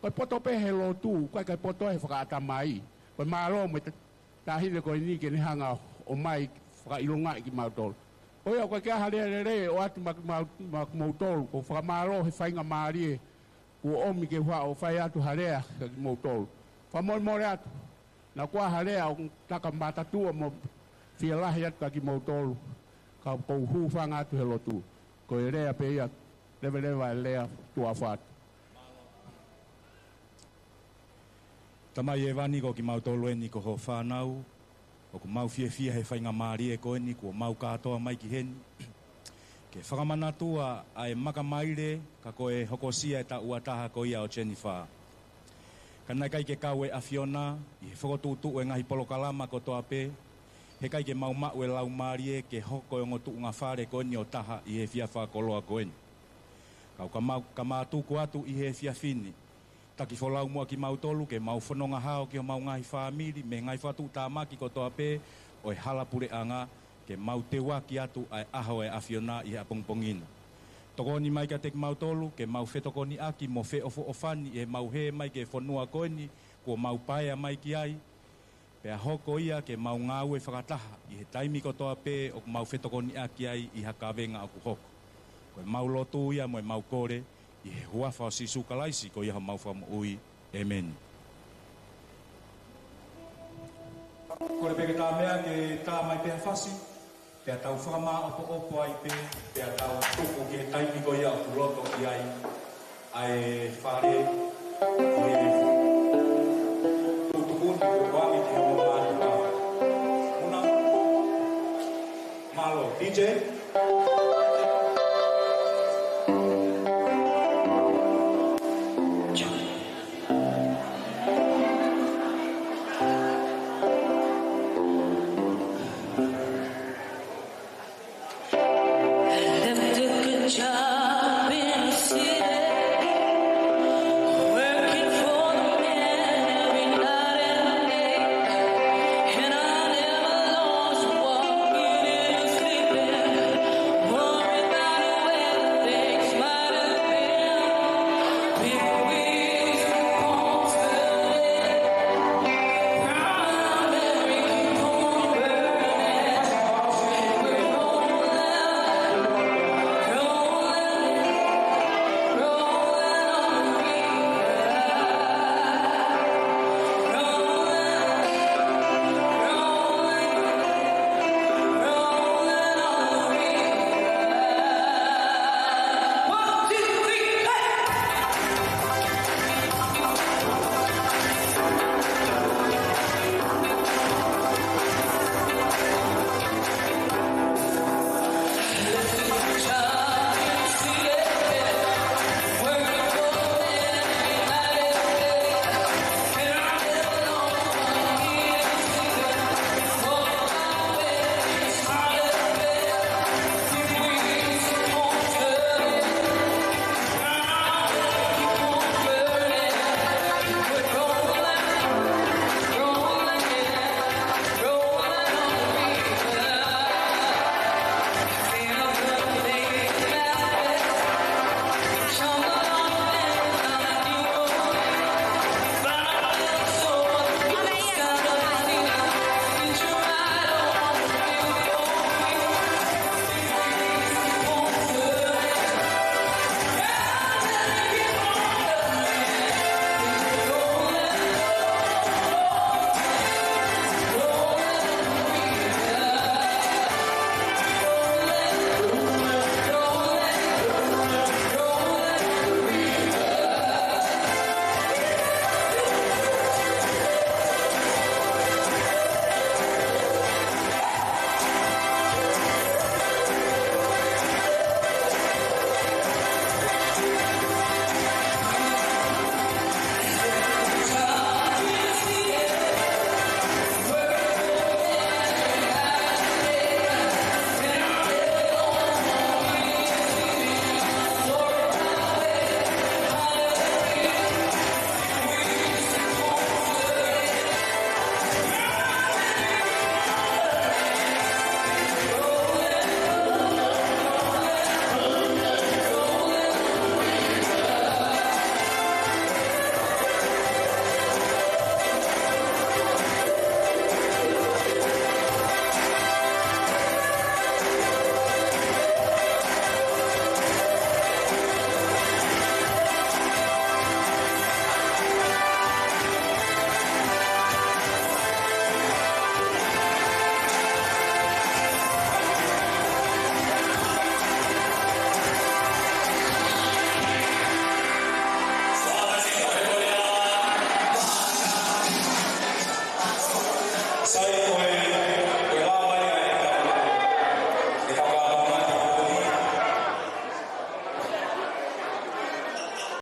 Ko poto pe helo tu, kai kai poto e whakaata mai. Ko malo mo tahile ko ni ke ni hanga o mai whaka ilonga ki mautol. O ia ko kia hale re o atu mak mautol ko whaka malo he whainga maari o omi ke wha o whai atu harea ki mautol. Whamon more atu. Na kua harea o taka matatua mo whialahi atu ki mautol. Ka kou hu whanga atu helo tu. Ko e rea pe ia lewa lea tua whaat. Tamai e wani ko ki mau tolu eni ko ho whanau, o ko mau fie he whainga maari e ko eni, ko mau katoa mai ki heni. Ke whakamanatua a e maka maire, ka ko e hokosia e ta uataha ko ia o Jennifer. Kanai kai ke kau e Afiona, i he whakotutu e ngahi polokalama ko toa pe, he kai ke mau mau e lau maari e ke hoko e ngotu unga whare ko eni o taha i he fia whakoloa ko eni. Kau ka mātuku atu i he fia fini. Taki wholau mua ki mau tolu ke mau whanonga hao ki o mau ngahi whaamiri me ngai whatu tā maki ko toa pē o e halapure anga ke mau te waki atu ai aho e Afiona i he apongpongina. Tokoni mai ka te mau tolu ke mau whetokoni aki mo whe ofo ofani e mau he mai ke whanua koeni ko mau paea mai ki ai. Pea hoko ia ke mau ngāu e whakataha i he taimi ko toa pē o mau whetokoni aki ai i hakawenga aku hoko. Ko mau lotu ia mo mau kore i he huafa o sisu kalaisi ko ia mau whamu ui. Amen. Kore peke tā mea ke tā mai pēha whasi, pēha tau whakama opo ai pēha tau tuku ke he taimi ko ia o loto i ai, ai whare i he tutukuni ko wangi te o mātu ka. Una, malo, DJ.